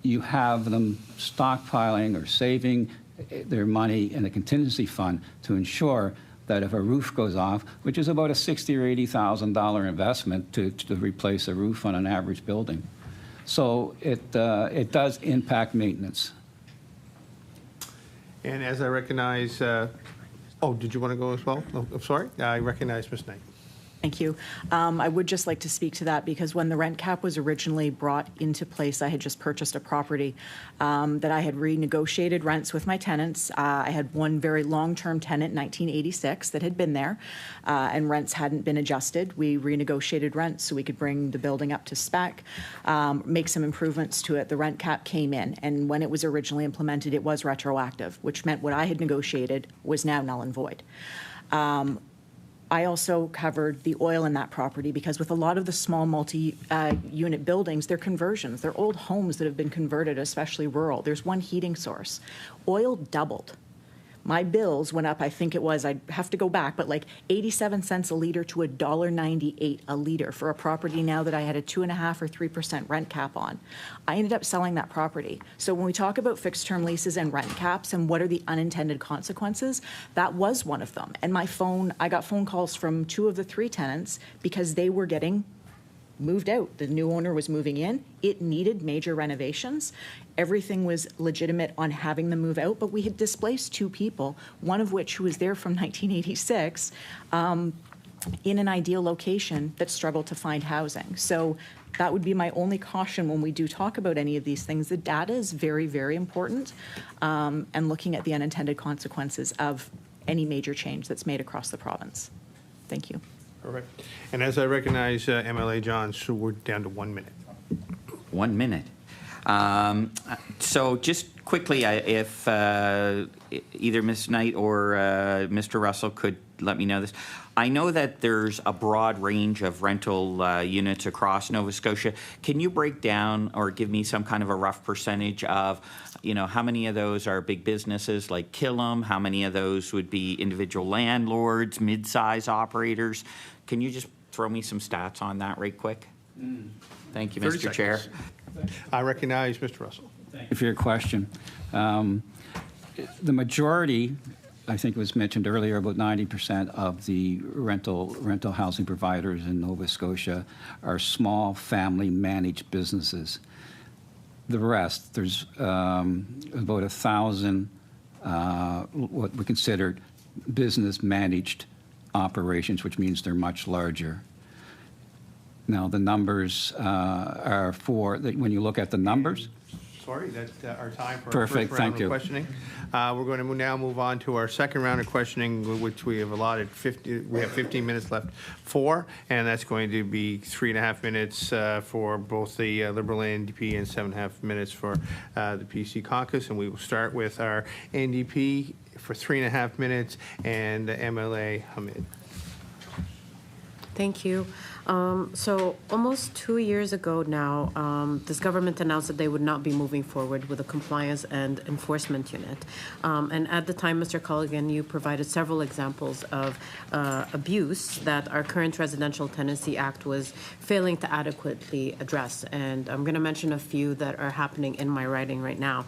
you have them stockpiling or saving their money in a contingency fund to ensure that if a roof goes off, which is about a $60,000 or $80,000 investment to replace a roof on an average building. So it does impact maintenance. And as I recognize, oh, did you want to go as well? Oh, I'm sorry. I recognize Ms. Knight. Thank you. I would just like to speak to that because when the rent cap was originally brought into place, I had just purchased a property that I had renegotiated rents with my tenants. I had one very long-term tenant in 1986 that had been there, and rents hadn't been adjusted. We renegotiated rents so we could bring the building up to spec, make some improvements to it. The rent cap came in, and when it was originally implemented, it was retroactive, which meant what I had negotiated was now null and void. I also covered the oil in that property because with a lot of the small multi-unit buildings, they're conversions. They're old homes that have been converted, especially rural. There's one heating source. Oil doubled. my bills went up, I think it was, I'd have to go back, but like 87 cents a liter to $1.98 a liter for a property now that I had a 2.5% or 3% rent cap on. I ended up selling that property. So when we talk about fixed term leases and rent caps and what are the unintended consequences, that was one of them. And I got phone calls from 2 of the 3 tenants because they were getting moved out. The new owner was moving in. It needed major renovations. Everything was legitimate on having them move out, but we had displaced 2 people, one of which who was there from 1986, in an ideal location that struggled to find housing. So that would be my only caution when we do talk about any of these things. The data is very, very important, and looking at the unintended consequences of any major change that's made across the province. Thank you. Perfect. And as I recognize MLA Johns, so we're down to 1 minute. 1 minute. So just quickly, if either Ms. Knight or Mr. Russell could let me know this. I know that there's a broad range of rental units across Nova Scotia. Can you break down or give me some kind of a rough percentage of, how many of those are big businesses like Killam? How many of those would be individual landlords, mid-size operators? Can you just throw me some stats on that right quick? Thank you, Mr. Chair. I recognize Mr. Russell. Thank you for your question. The majority, I think it was mentioned earlier, about 90% of the rental housing providers in Nova Scotia are small family managed businesses. The rest, there's about 1,000 what we consider business managed operations, which means they're much larger. Now, the numbers are when you look at the numbers. Sorry, that's our time for Perfect, our first round thank you. of questioning. We're going to now move on to our second round of questioning, which we have allotted 15 minutes left for, and that's going to be 3.5 minutes for both the Liberal NDP and 7.5 minutes for the PC Caucus. And we will start with our NDP for 3.5 minutes and MLA Hamid. Thank you. So almost 2 years ago now, this government announced that they would not be moving forward with a compliance and enforcement unit. And at the time, Mr. Culligan, you provided several examples of abuse that our current Residential Tenancy Act was failing to adequately address. And I'm going to mention a few that are happening in my writing right now.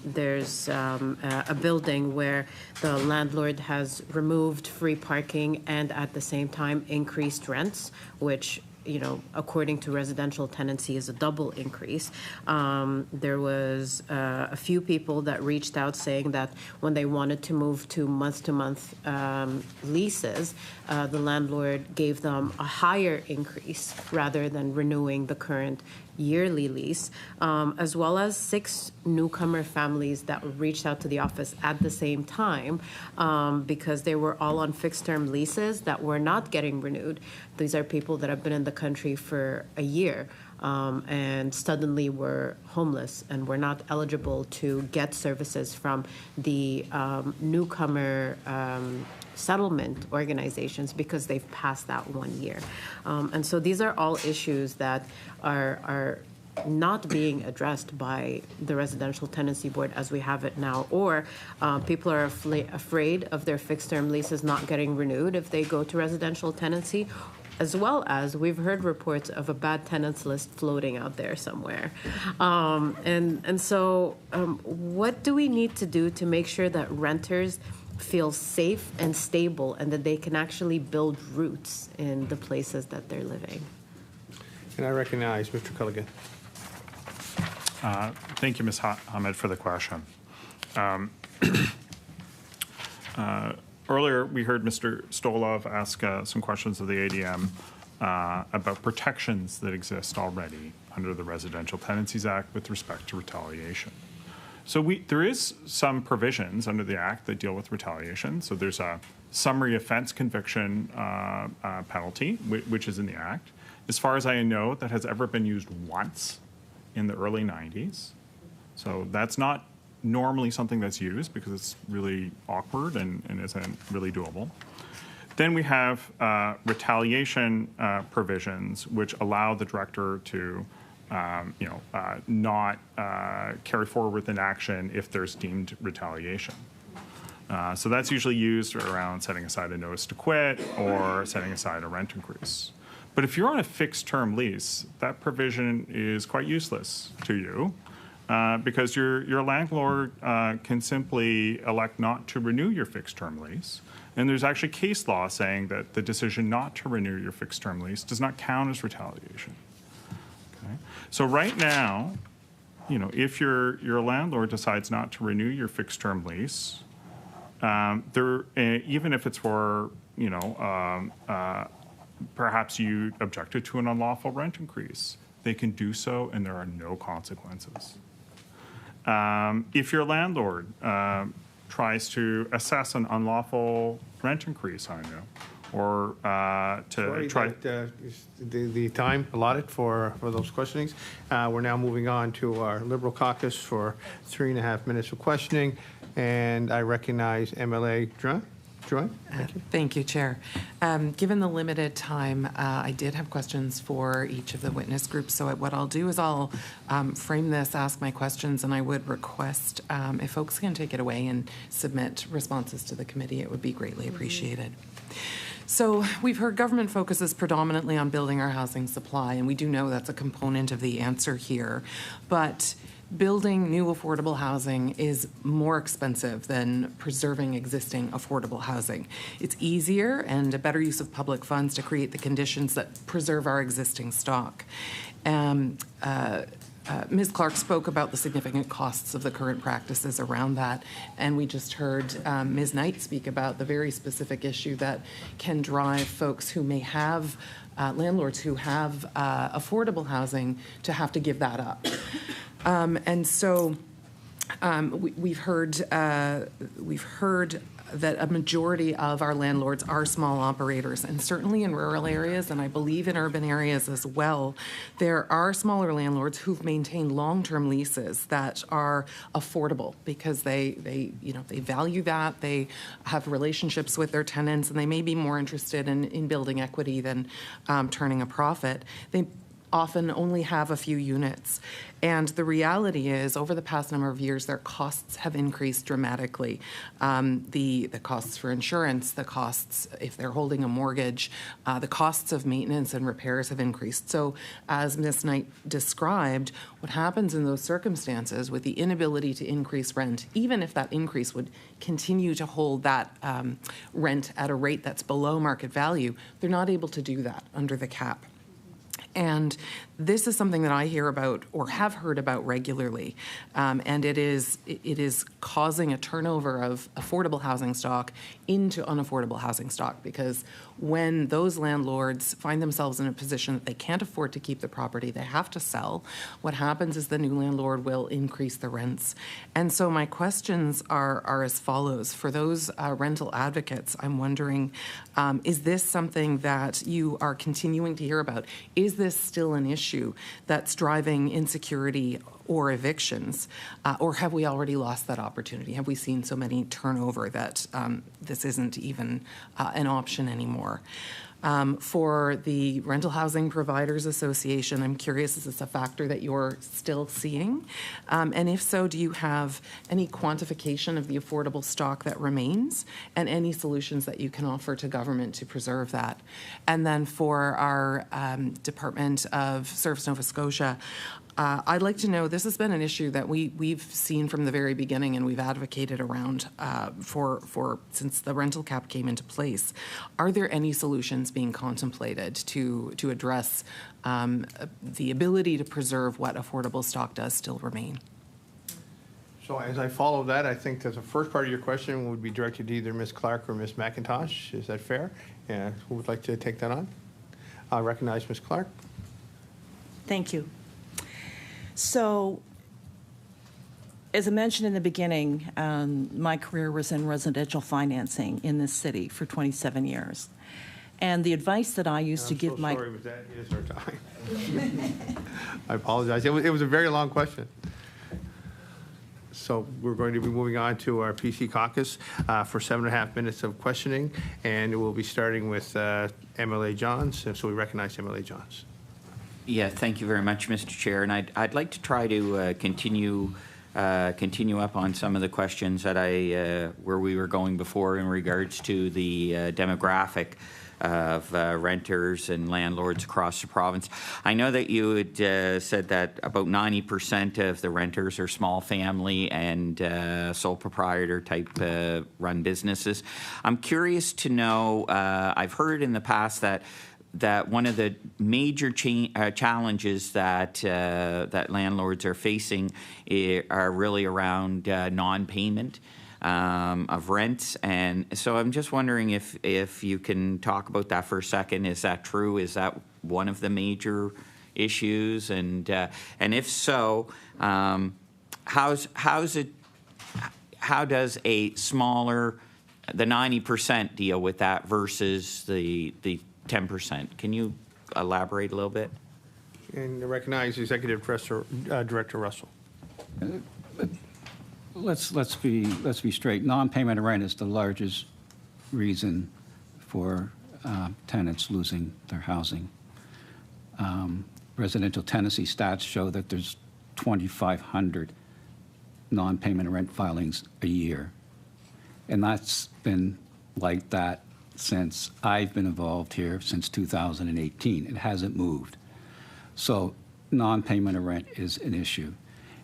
There's a building where the landlord has removed free parking and at the same time increased rents, which, according to residential tenancy is a double increase. There was a few people that reached out saying that when they wanted to move to month-to-month leases, the landlord gave them a higher increase rather than renewing the current yearly lease, as well as 6 newcomer families that reached out to the office at the same time because they were all on fixed-term leases that were not getting renewed. These are people that have been in the country for a year and suddenly were homeless and were not eligible to get services from the newcomer settlement organizations because they've passed that 1 year. And so these are all issues that are not being addressed by the Residential Tenancy Board as we have it now, or people are afraid of their fixed-term leases not getting renewed if they go to residential tenancy, as well as we've heard reports of a bad tenants list floating out there somewhere. So what do we need to do to make sure that renters feel safe and stable and that they can actually build roots in the places that they're living? And I recognize Mr. Culligan. Thank you, Ms. Hamid, for the question. Earlier, we heard Mr. Stolov ask some questions of the ADM about protections that exist already under the Residential Tenancies Act with respect to retaliation. So there is some provisions under the Act that deal with retaliation. So there's a summary offense conviction penalty, which is in the Act. As far as I know, that has ever been used once in the early 90s. So that's not normally something that's used because it's really awkward and isn't really doable. Then we have retaliation provisions which allow the director to not carry forward with an action if there's deemed retaliation. So that's usually used around setting aside a notice to quit or setting aside a rent increase. But if you're on a fixed-term lease, that provision is quite useless to you because your landlord can simply elect not to renew your fixed-term lease. And there's actually case law saying that the decision not to renew your fixed-term lease does not count as retaliation. Okay? So right now, if your landlord decides not to renew your fixed-term lease, even if it's for, perhaps you objected to an unlawful rent increase, they can do so and there are no consequences. If your landlord tries to assess an unlawful rent increase on you, or to try... The time allotted for those questionings. We're now moving on to our Liberal caucus for 3.5 minutes of questioning, and I recognize MLA Joy. Thank you. Thank you, Chair. Given the limited time, I did have questions for each of the witness groups. So what I'll do is I'll frame this, ask my questions, and I would request if folks can take it away and submit responses to the committee, it would be greatly appreciated. So we've heard government focuses predominantly on building our housing supply, and we do know that's a component of the answer here. But building new affordable housing is more expensive than preserving existing affordable housing. It's easier and a better use of public funds to create the conditions that preserve our existing stock. Ms. Clark spoke about the significant costs of the current practices around that, and we just heard Ms. Knight speak about the very specific issue that can drive folks who may have landlords who have affordable housing to have to give that up. And so we've heard that a majority of our landlords are small operators, and certainly in rural areas, and I believe in urban areas as well, there are smaller landlords who've maintained long-term leases that are affordable because they value that, they have relationships with their tenants, and they may be more interested in building equity than turning a profit. They often only have a few units. And the reality is, over the past number of years, their costs have increased dramatically. The costs for insurance, the costs if they're holding a mortgage, the costs of maintenance and repairs have increased. So as Ms. Knight described, what happens in those circumstances with the inability to increase rent, even if that increase would continue to hold that rent at a rate that's below market value, they're not able to do that under the cap. And this is something that I hear about or have heard about regularly, and it is causing a turnover of affordable housing stock into unaffordable housing stock, because when those landlords find themselves in a position that they can't afford to keep the property, they have to sell, what happens is the new landlord will increase the rents. And so my questions are as follows. For those rental advocates, I'm wondering, is this something that you are continuing to hear about? Is this still an issue that's driving insecurity or evictions, or have we already lost that opportunity? Have we seen so many turnover that this isn't even an option anymore? For the Rental Housing Providers Association, I'm curious, is this a factor that you're still seeing? And if so, do you have any quantification of the affordable stock that remains and any solutions that you can offer to government to preserve that? And then for our Department of Service Nova Scotia, I'd like to know, this has been an issue that we've seen from the very beginning and we've advocated around for since the rental cap came into place. Are there any solutions being contemplated to address the ability to preserve what affordable stock does still remain? So as I follow that, I think that the first part of your question would be directed to either Ms. Clark or Ms. MacIntosh. Is that fair? Yeah, who would like to take that on? I recognize Ms. Clark. Thank you. So, as I mentioned in the beginning, my career was in residential financing in this city for 27 years. And the advice that I used to give my... I'm so sorry, but that is our time. I apologize. It was a very long question. So we're going to be moving on to our PC caucus for 7.5 minutes of questioning, and we'll be starting with MLA Johns. And so we recognize MLA Johns. Yeah, thank you very much, Mr. Chair. And I'd like to try to continue continue up on some of the questions that where we were going before in regards to the demographic of renters and landlords across the province. I know that you had said that about 90% of the renters are small family and sole proprietor type run businesses. I'm curious to know, I've heard in the past that one of the major challenges that landlords are facing are really around non-payment of rents, and so I'm just wondering if you can talk about that for a second. Is that true? Is that one of the major issues? And if so, how does a smaller, the 90% deal with that versus the 10%? Can you elaborate a little bit? And I recognize Executive Director Russell. Let's be straight. Non-payment of rent is the largest reason for tenants losing their housing. Residential tenancy stats show that there's 2,500 non-payment of rent filings a year, and that's been like that since I've been involved here since 2018. It hasn't moved. So non-payment of rent is an issue.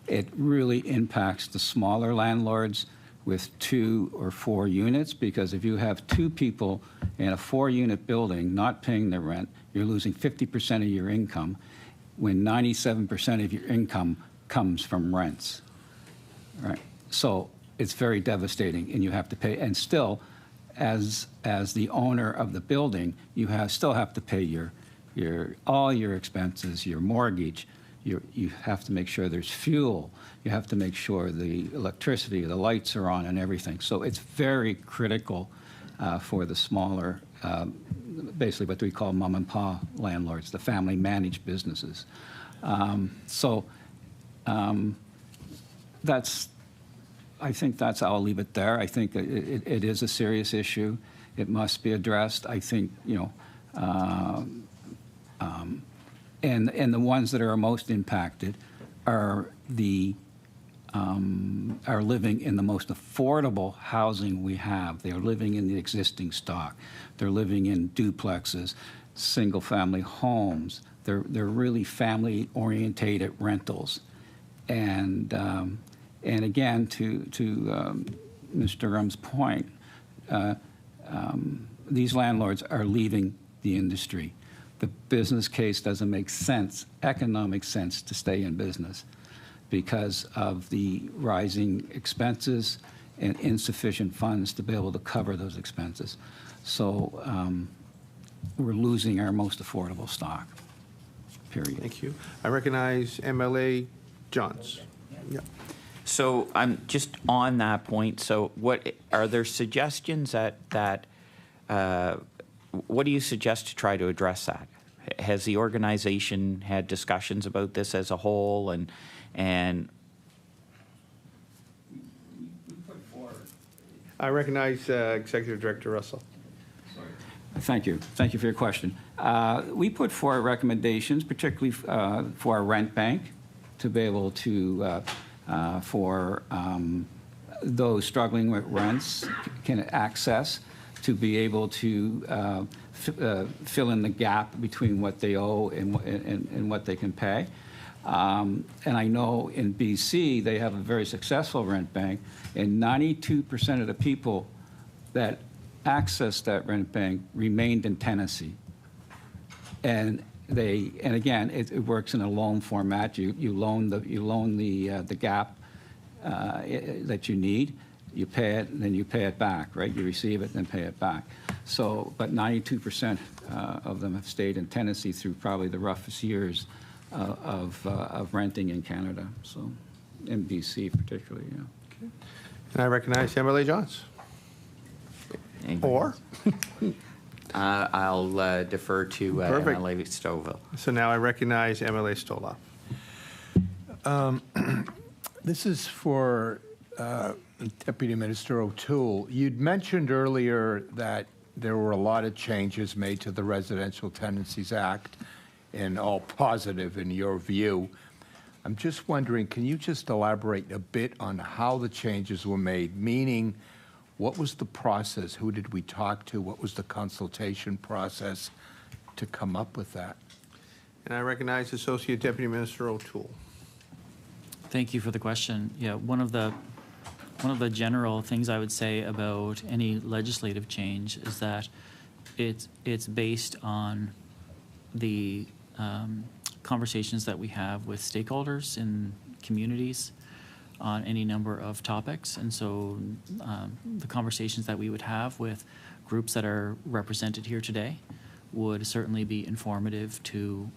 It really impacts the smaller landlords with 2 or 4 units, because if you have 2 people in a 4-unit building not paying their rent, you're losing 50% of your income when 97% of your income comes from rents. Right? So it's very devastating, and you have to pay. And still, as the owner of the building, you still have to pay all your expenses, your mortgage. You have to make sure there's fuel. You have to make sure the electricity, the lights are on and everything. So it's very critical for the smaller, basically what we call mom and pop landlords, the family managed businesses. I think I'll leave it there. I think it is a serious issue. It must be addressed. I think, and the ones that are most impacted are are living in the most affordable housing we have. They are living in the existing stock. They're living in duplexes, single-family homes. They're really family-orientated rentals, and again, to Mr. Rum's point, these landlords are leaving the industry. The business case doesn't make sense, economic sense, to stay in business because of the rising expenses and insufficient funds to be able to cover those expenses. So we're losing our most affordable stock, period. Thank you. I recognize MLA Johns. Yeah. So I'm just on that point. So what are there suggestions that what do you suggest to try to address that? Has the organization had discussions about this as a whole, and I recognize Executive Director Russell. Thank you. Thank you for your question. We put forward recommendations, particularly for our rent bank, to be able to, for those struggling with rents can access, to be able to fill in the gap between what they owe and what they can pay. And I know in BC they have a very successful rent bank, and 92% of the people that accessed that rent bank remained in tenancy. And again, it works in a loan format. You loan the gap that you need. You pay it, and then you pay it back, right? You receive it, then pay it back. So, but 92% of them have stayed in tenancy through probably the roughest years of renting in Canada. So, in BC particularly, yeah. Okay. And I recognize MLA Johns. Or? I'll defer to MLA Stovall. So now I recognize MLA Stoloff. This is for Deputy Minister O'Toole. You'd mentioned earlier that there were a lot of changes made to the Residential Tenancies Act, and all positive in your view. I'm just wondering, can you just elaborate a bit on how the changes were made? Meaning, what was the process? Who did we talk to? What was the consultation process to come up with that? And I recognize Associate Deputy Minister O'Toole. Thank you for the question. Yeah, one of the general things I would say about any legislative change is that it's based on the conversations that we have with stakeholders in communities on any number of topics. And so the conversations that we would have with groups that are represented here today would certainly be informative to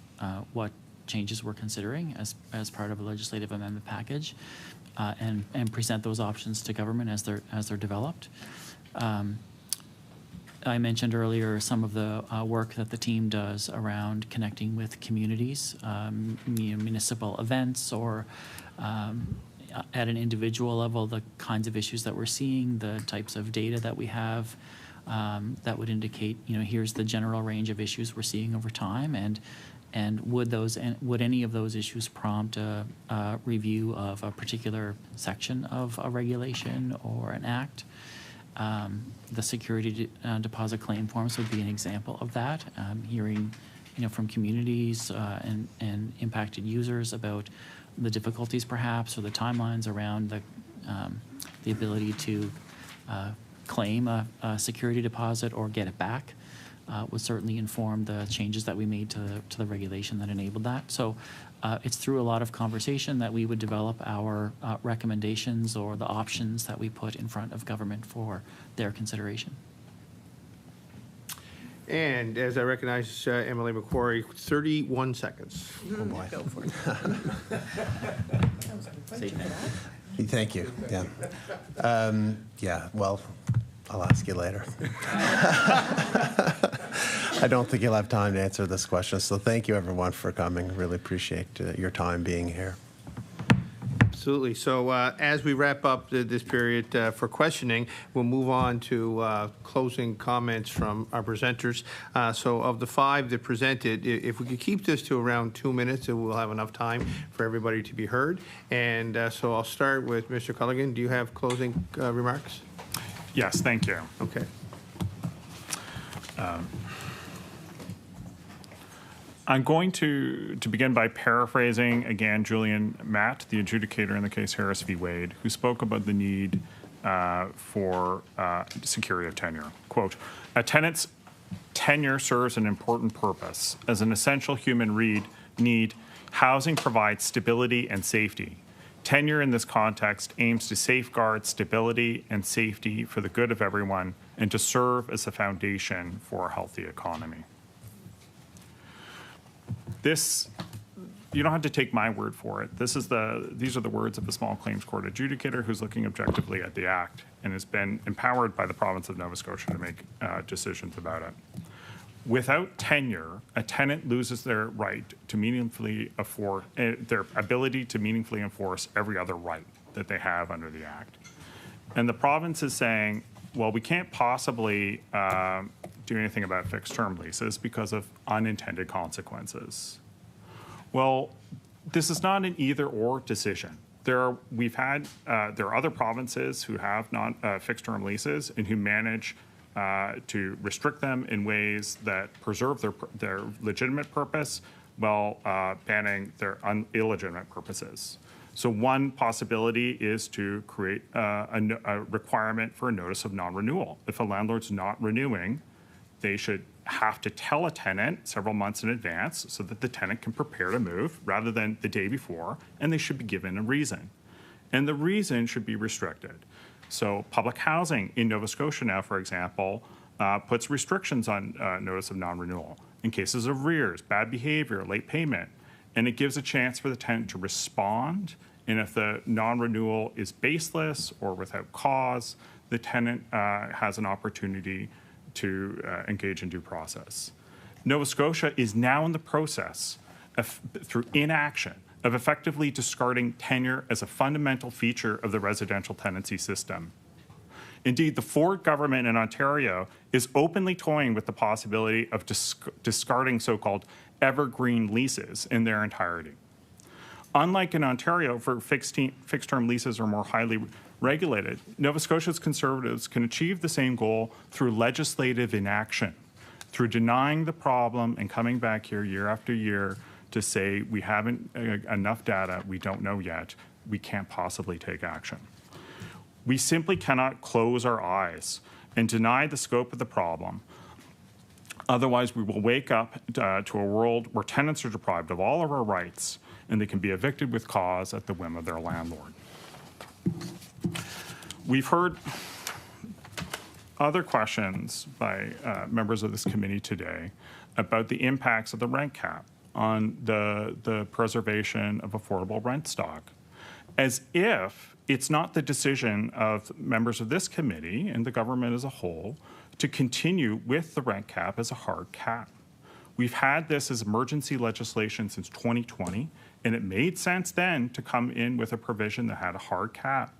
what changes we're considering as part of a legislative amendment package, and present those options to government as they're developed. I mentioned earlier some of the work that the team does around connecting with communities, municipal events, or at an individual level, the kinds of issues that we're seeing, the types of data that we have that would indicate, here's the general range of issues we're seeing over time, and would any of those issues prompt a review of a particular section of a regulation or an act? The security deposit claim forms would be an example of that. Hearing, from communities and impacted users about the difficulties, perhaps, or the timelines around the ability to claim a security deposit or get it back would certainly inform the changes that we made to the regulation that enabled that. So it's through a lot of conversation that we would develop our recommendations or the options that we put in front of government for their consideration. And as I recognize MLA Macquarie, 31 seconds. Oh, boy. Go for it. Thank you. Yeah. Yeah, well, I'll ask you later. I don't think you'll have time to answer this question, so thank you, everyone, for coming. Really appreciate your time being here. Absolutely. So as we wrap up this period for questioning, we'll move on to closing comments from our presenters. So of the 5 that presented, if we could keep this to around 2 minutes, we'll have enough time for everybody to be heard. And so I'll start with Mr. Culligan. Do you have closing remarks? Yes, thank you. Okay. I'm going to begin by paraphrasing again Julian Matt, the adjudicator in the case Harris v. Wade, who spoke about the need for security of tenure. Quote, "A tenant's tenure serves an important purpose. As an essential human need, housing provides stability and safety. Tenure in this context aims to safeguard stability and safety for the good of everyone and to serve as a foundation for a healthy economy." This, you don't have to take my word for it. These are the words of the small claims court adjudicator who's looking objectively at the act and has been empowered by the province of Nova Scotia to make decisions about it. Without tenure, a tenant loses their right to meaningfully their ability to meaningfully enforce every other right that they have under the act. And the province is saying, well, we can't possibly do anything about fixed term leases because of unintended consequences. Well, this is not an either or decision. There are other provinces who have fixed term leases and who manage to restrict them in ways that preserve their legitimate purpose while banning their illegitimate purposes. So one possibility is to create a requirement for a notice of non-renewal. If a landlord's not renewing, they should have to tell a tenant several months in advance so that the tenant can prepare to move rather than the day before, and they should be given a reason. And the reason should be restricted. So public housing in Nova Scotia now, for example, puts restrictions on notice of non-renewal in cases of arrears, bad behavior, late payment, and it gives a chance for the tenant to respond. And if the non-renewal is baseless or without cause, the tenant has an opportunity to engage in due process. Nova Scotia is now in the process of, through inaction, of effectively discarding tenure as a fundamental feature of the residential tenancy system. Indeed, the Ford government in Ontario is openly toying with the possibility of discarding so-called evergreen leases in their entirety. Unlike in Ontario, where fixed-term leases are more highly regulated, Nova Scotia's Conservatives can achieve the same goal through legislative inaction, through denying the problem and coming back here year after year to say we haven't enough data, we don't know yet, we can't possibly take action. We simply cannot close our eyes and deny the scope of the problem. Otherwise, we will wake up to a world where tenants are deprived of all of our rights and they can be evicted with cause at the whim of their landlord. We've heard other questions by members of this committee today about the impacts of the rent cap on the preservation of affordable rent stock, as if it's not the decision of members of this committee and the government as a whole to continue with the rent cap as a hard cap. We've had this as emergency legislation since 2020, and it made sense then to come in with a provision that had a hard cap.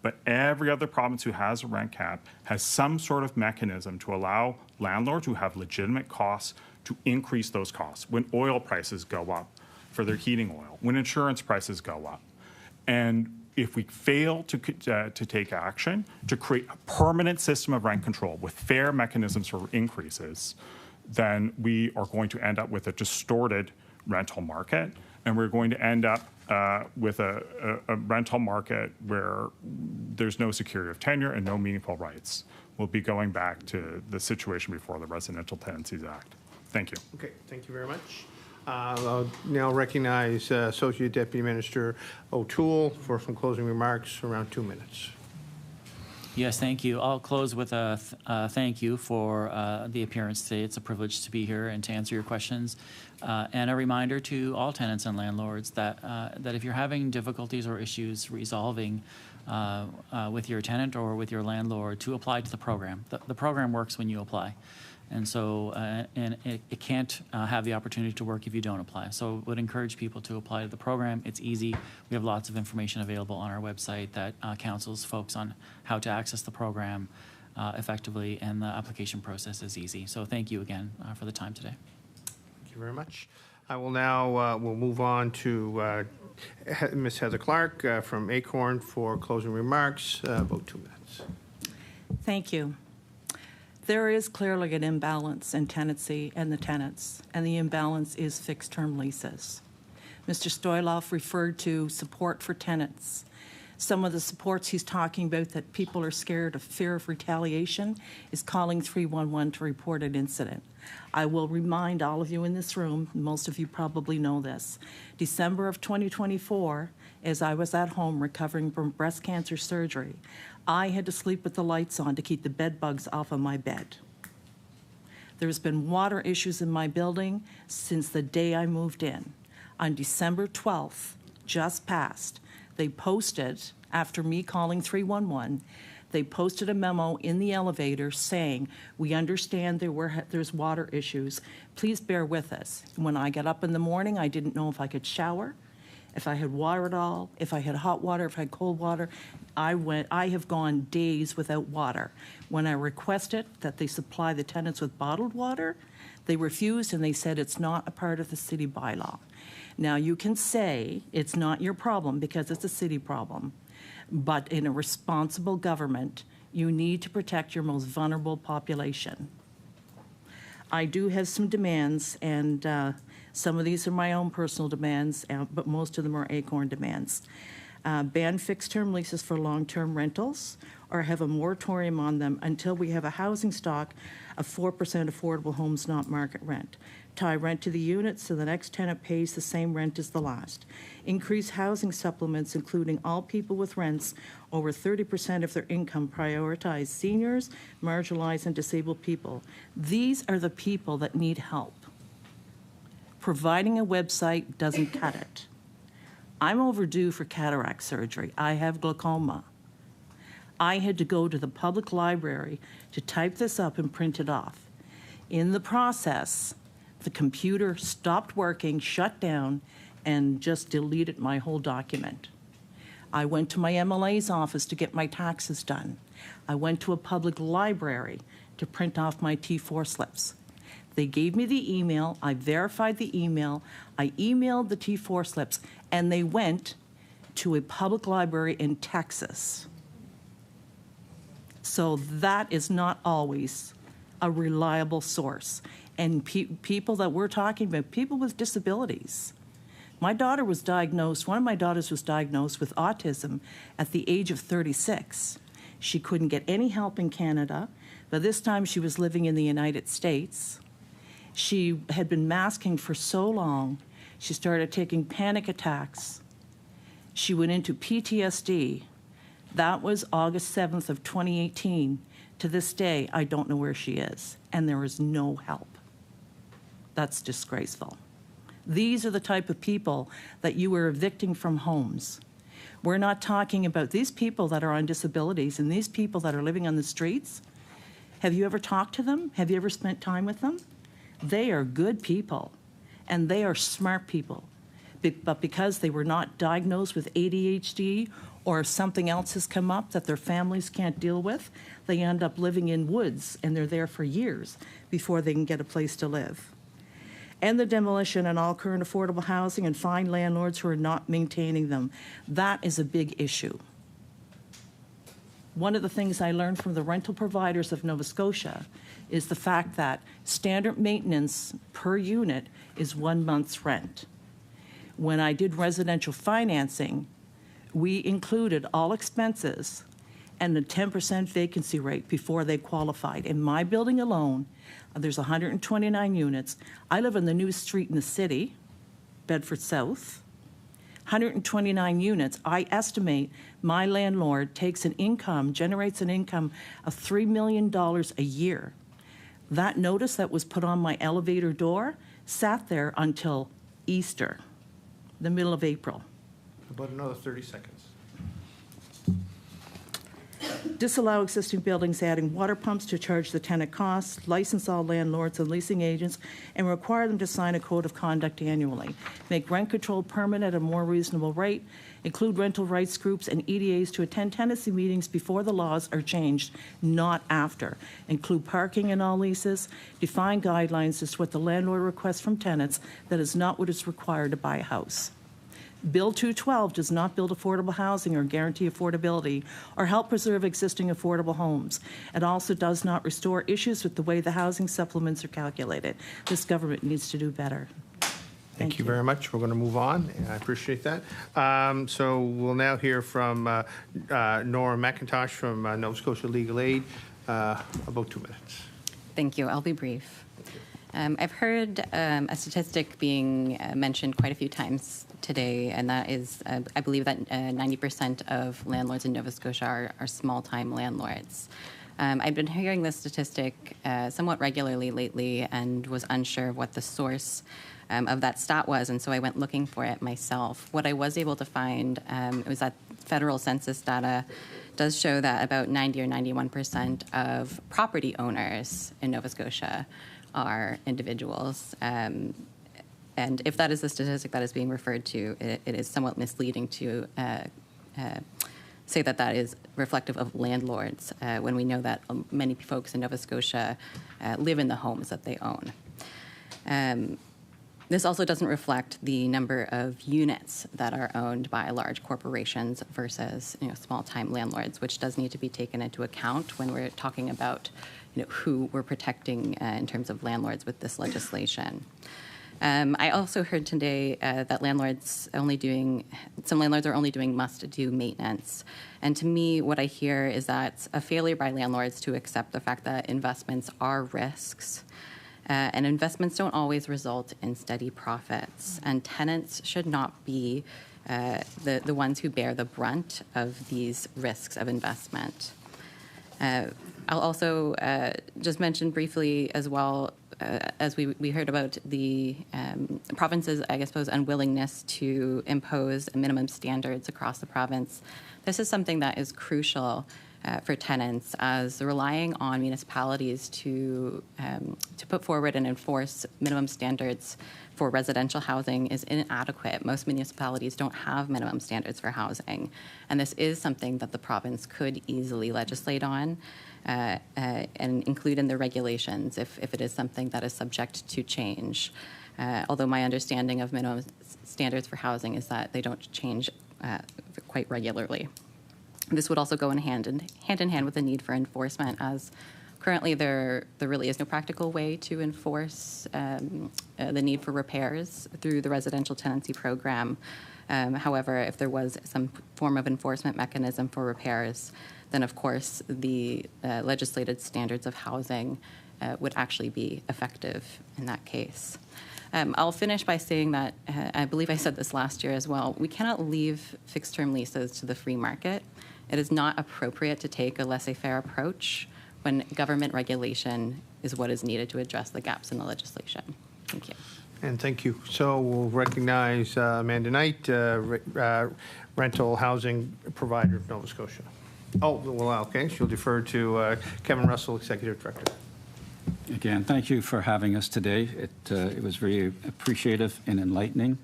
But every other province who has a rent cap has some sort of mechanism to allow landlords who have legitimate costs to increase those costs when oil prices go up for their heating oil, when insurance prices go up. And if we fail to take action to create a permanent system of rent control with fair mechanisms for increases, then we are going to end up with a distorted rental market, and we're going to end up with a rental market where there's no security of tenure and no meaningful rights. We'll be going back to the situation before the Residential Tenancies Act. Thank you. Okay, thank you very much. I'll now recognize Associate Deputy Minister O'Toole for some closing remarks, around 2 minutes. Yes, thank you. I'll close with a thank you for the appearance today. It's a privilege to be here and to answer your questions. And a reminder to all tenants and landlords that, that if you're having difficulties or issues resolving with your tenant or with your landlord, to apply to the program. The program works when you apply. And so, and it can't have the opportunity to work if you don't apply. So would encourage people to apply to the program. It's easy. We have lots of information available on our website that counsels folks on how to access the program effectively, and the application process is easy. So thank you again for the time today. Thank you very much. I will now, we'll move on to Ms. Heather Clark from ACORN for closing remarks, about 2 minutes. Thank you. There is clearly an imbalance in tenancy and the tenants, and the imbalance is fixed-term leases. Mr. Stoyloff referred to support for tenants. Some of the supports he's talking about that people are scared of fear of retaliation is calling 311 to report an incident. I will remind all of you in this room, most of you probably know this, December of 2024, as I was at home recovering from breast cancer surgery, I had to sleep with the lights on to keep the bed bugs off of my bed. There's been water issues in my building since the day I moved in. On December 12th, just passed, they posted, after me calling 311, they posted a memo in the elevator saying, we understand there's water issues. Please bear with us. When I got up in the morning, I didn't know if I could shower, if I had water at all, if I had hot water, if I had cold water. I have gone days without water. When I requested that they supply the tenants with bottled water, they refused, and they said it's not a part of the city bylaw. Now, you can say it's not your problem because it's a city problem, but in a responsible government, you need to protect your most vulnerable population. I do have some demands, and some of these are my own personal demands, but most of them are ACORN demands. Ban fixed-term leases for long-term rentals, or have a moratorium on them until we have a housing stock of 4% affordable homes, not market rent. Tie rent to the unit so the next tenant pays the same rent as the last. Increase housing supplements, including all people with rents over 30% of their income. Prioritize seniors, marginalized and disabled people. These are the people that need help. Providing a website doesn't cut it. I'm overdue for cataract surgery. I have glaucoma. I had to go to the public library to type this up and print it off. In the process, the computer stopped working, shut down, and just deleted my whole document. I went to my MLA's office to get my taxes done. I went to a public library to print off my T4 slips. They gave me the email, I verified the email, I emailed the T4 slips, and they went to a public library in Texas. So that is not always a reliable source. And people that we're talking about, people with disabilities. My daughter was diagnosed, one of my daughters was diagnosed with autism at the age of 36. She couldn't get any help in Canada, but this time she was living in the United States. She had been masking for so long, she started taking panic attacks. She went into PTSD. That was August 7th of 2018. To this day, I don't know where she is, and there is no help. That's disgraceful. These are the type of people that you are evicting from homes. We're not talking about these people that are on disabilities and these people that are living on the streets. Have you ever talked to them? Have you ever spent time with them? They are good people, and they are smart people. But because they were not diagnosed with ADHD or something else has come up that their families can't deal with, they end up living in woods, and they're there for years before they can get a place to live. And the demolition and all current affordable housing and fine landlords who are not maintaining them. That is a big issue. One of the things I learned from the rental providers of Nova Scotia is the fact that standard maintenance per unit is 1 month's rent. When I did residential financing, we included all expenses and a 10% vacancy rate before they qualified. In my building alone, there's 129 units. I live on the newest street in the city, Bedford South. 129 units. I estimate my landlord takes an income, generates an income of $3 million a year. That notice that was put on my elevator door sat there until Easter, the middle of April. About another 30 seconds. Disallow existing buildings adding water pumps to charge the tenant costs, license all landlords and leasing agents, and require them to sign a code of conduct annually. Make rent control permanent at a more reasonable rate. Include rental rights groups and EDAs to attend tenancy meetings before the laws are changed, not after. Include parking in all leases. Define guidelines as to what the landlord requests from tenants that is not what is required to buy a house. Bill 212 does not build affordable housing or guarantee affordability or help preserve existing affordable homes. It also does not restore issues with the way the housing supplements are calculated. This government needs to do better. Thank you very much. We're going to move on. I appreciate that. So we'll now hear from Nora MacIntosh from Nova Scotia Legal Aid. About 2 minutes. Thank you. I'll be brief. I've heard a statistic being mentioned quite a few times today, and that is, I believe that 90% of landlords in Nova Scotia are small-time landlords. I've been hearing this statistic somewhat regularly lately and was unsure of what the source of that stat was, and so I went looking for it myself. What I was able to find was that federal census data does show that about 90 or 91% of property owners in Nova Scotia are individuals. And if that is the statistic that is being referred to, it is somewhat misleading to say that that is reflective of landlords when we know that many folks in Nova Scotia live in the homes that they own. This also doesn't reflect the number of units that are owned by large corporations versus small-time landlords, which does need to be taken into account when we're talking about who we're protecting in terms of landlords with this legislation. I also heard today that some landlords are only doing must-do maintenance. And to me, what I hear is that a failure by landlords to accept the fact that investments are risks, and investments don't always result in steady profits. And tenants should not be the ones who bear the brunt of these risks of investment. I'll also just mention briefly as well, as we heard about the province's, I suppose, unwillingness to impose minimum standards across the province. This is something that is crucial for tenants, as relying on municipalities to put forward and enforce minimum standards for residential housing is inadequate. Most municipalities don't have minimum standards for housing, and this is something that the province could easily legislate on and include in the regulations if it is something that is subject to change. Although my understanding of minimum standards for housing is that they don't change quite regularly. This would also go hand in hand with the need for enforcement, as currently there really is no practical way to enforce the need for repairs through the residential tenancy program. However, if there was some form of enforcement mechanism for repairs, then of course the legislated standards of housing would actually be effective in that case. I'll finish by saying that, I believe I said this last year as well, we cannot leave fixed-term leases to the free market. It is not appropriate to take a laissez-faire approach when government regulation is what is needed to address the gaps in the legislation. Thank you. And thank you. So we'll recognize Amanda Knight, rental housing provider of Nova Scotia. Oh, well, okay, she'll defer to Kevin Russell, Executive Director. Again, thank you for having us today. It was very appreciative and enlightening.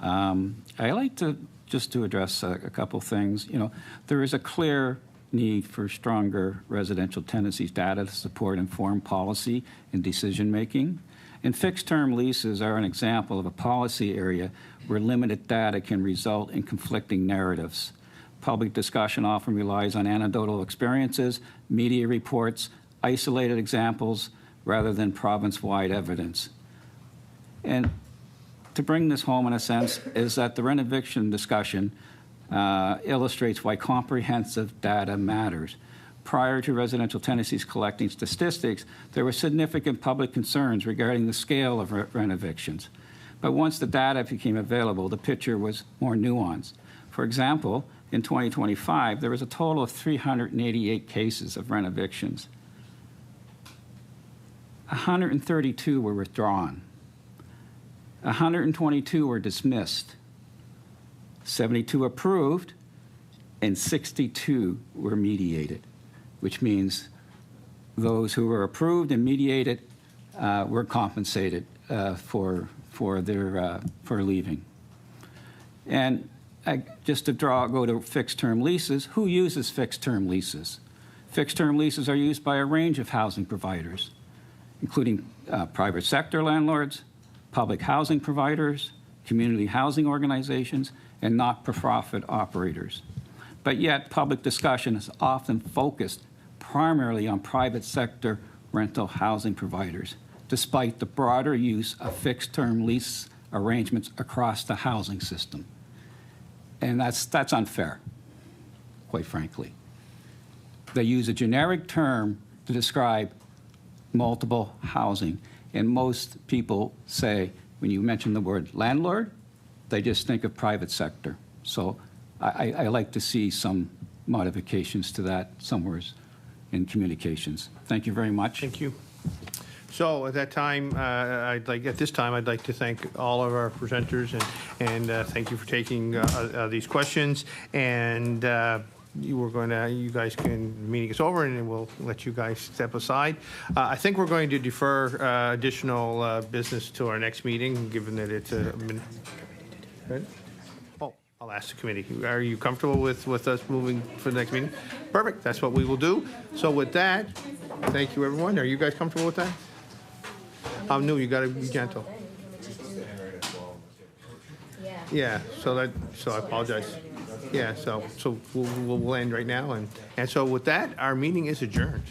I like to just address a couple things. You know, there is a clear need for stronger residential tenancies data to support informed policy and decision making. And fixed-term leases are an example of a policy area where limited data can result in conflicting narratives. Public discussion often relies on anecdotal experiences, media reports, isolated examples, rather than province-wide evidence. And to bring this home in a sense is that the rent eviction discussion illustrates why comprehensive data matters. Prior to residential tenancies collecting statistics, there were significant public concerns regarding the scale of rent evictions. But once the data became available, the picture was more nuanced. For example, in 2025, there was a total of 388 cases of rent evictions. 132 were withdrawn. 122 were dismissed. 72 approved, and 62 were mediated, which means those who were approved and mediated were compensated for leaving. And just to go to fixed-term leases, who uses fixed-term leases? Fixed-term leases are used by a range of housing providers, including private sector landlords, public housing providers, community housing organizations, and not-for-profit operators. But yet, public discussion is often focused primarily on private sector rental housing providers, despite the broader use of fixed-term lease arrangements across the housing system. And that's unfair, quite frankly. They use a generic term to describe multiple housing, and most people say, when you mention the word landlord, they just think of private sector. So I like to see some modifications to that somewhere in communications. Thank you very much. Thank you. So at that time, I'd like to thank all of our presenters and thank you for taking these questions. And you guys can, meeting is over and we'll let you guys step aside. I think we're going to defer additional business to our next meeting, given that it's a Good? Oh, I'll ask the committee. Are you comfortable with us moving for the next meeting? Perfect. That's what we will do. So with that, thank you, everyone. Are you guys comfortable with that? I'm new. You got to be gentle. Yeah. So I apologize. Yeah. So we'll end right now, and so with that, our meeting is adjourned.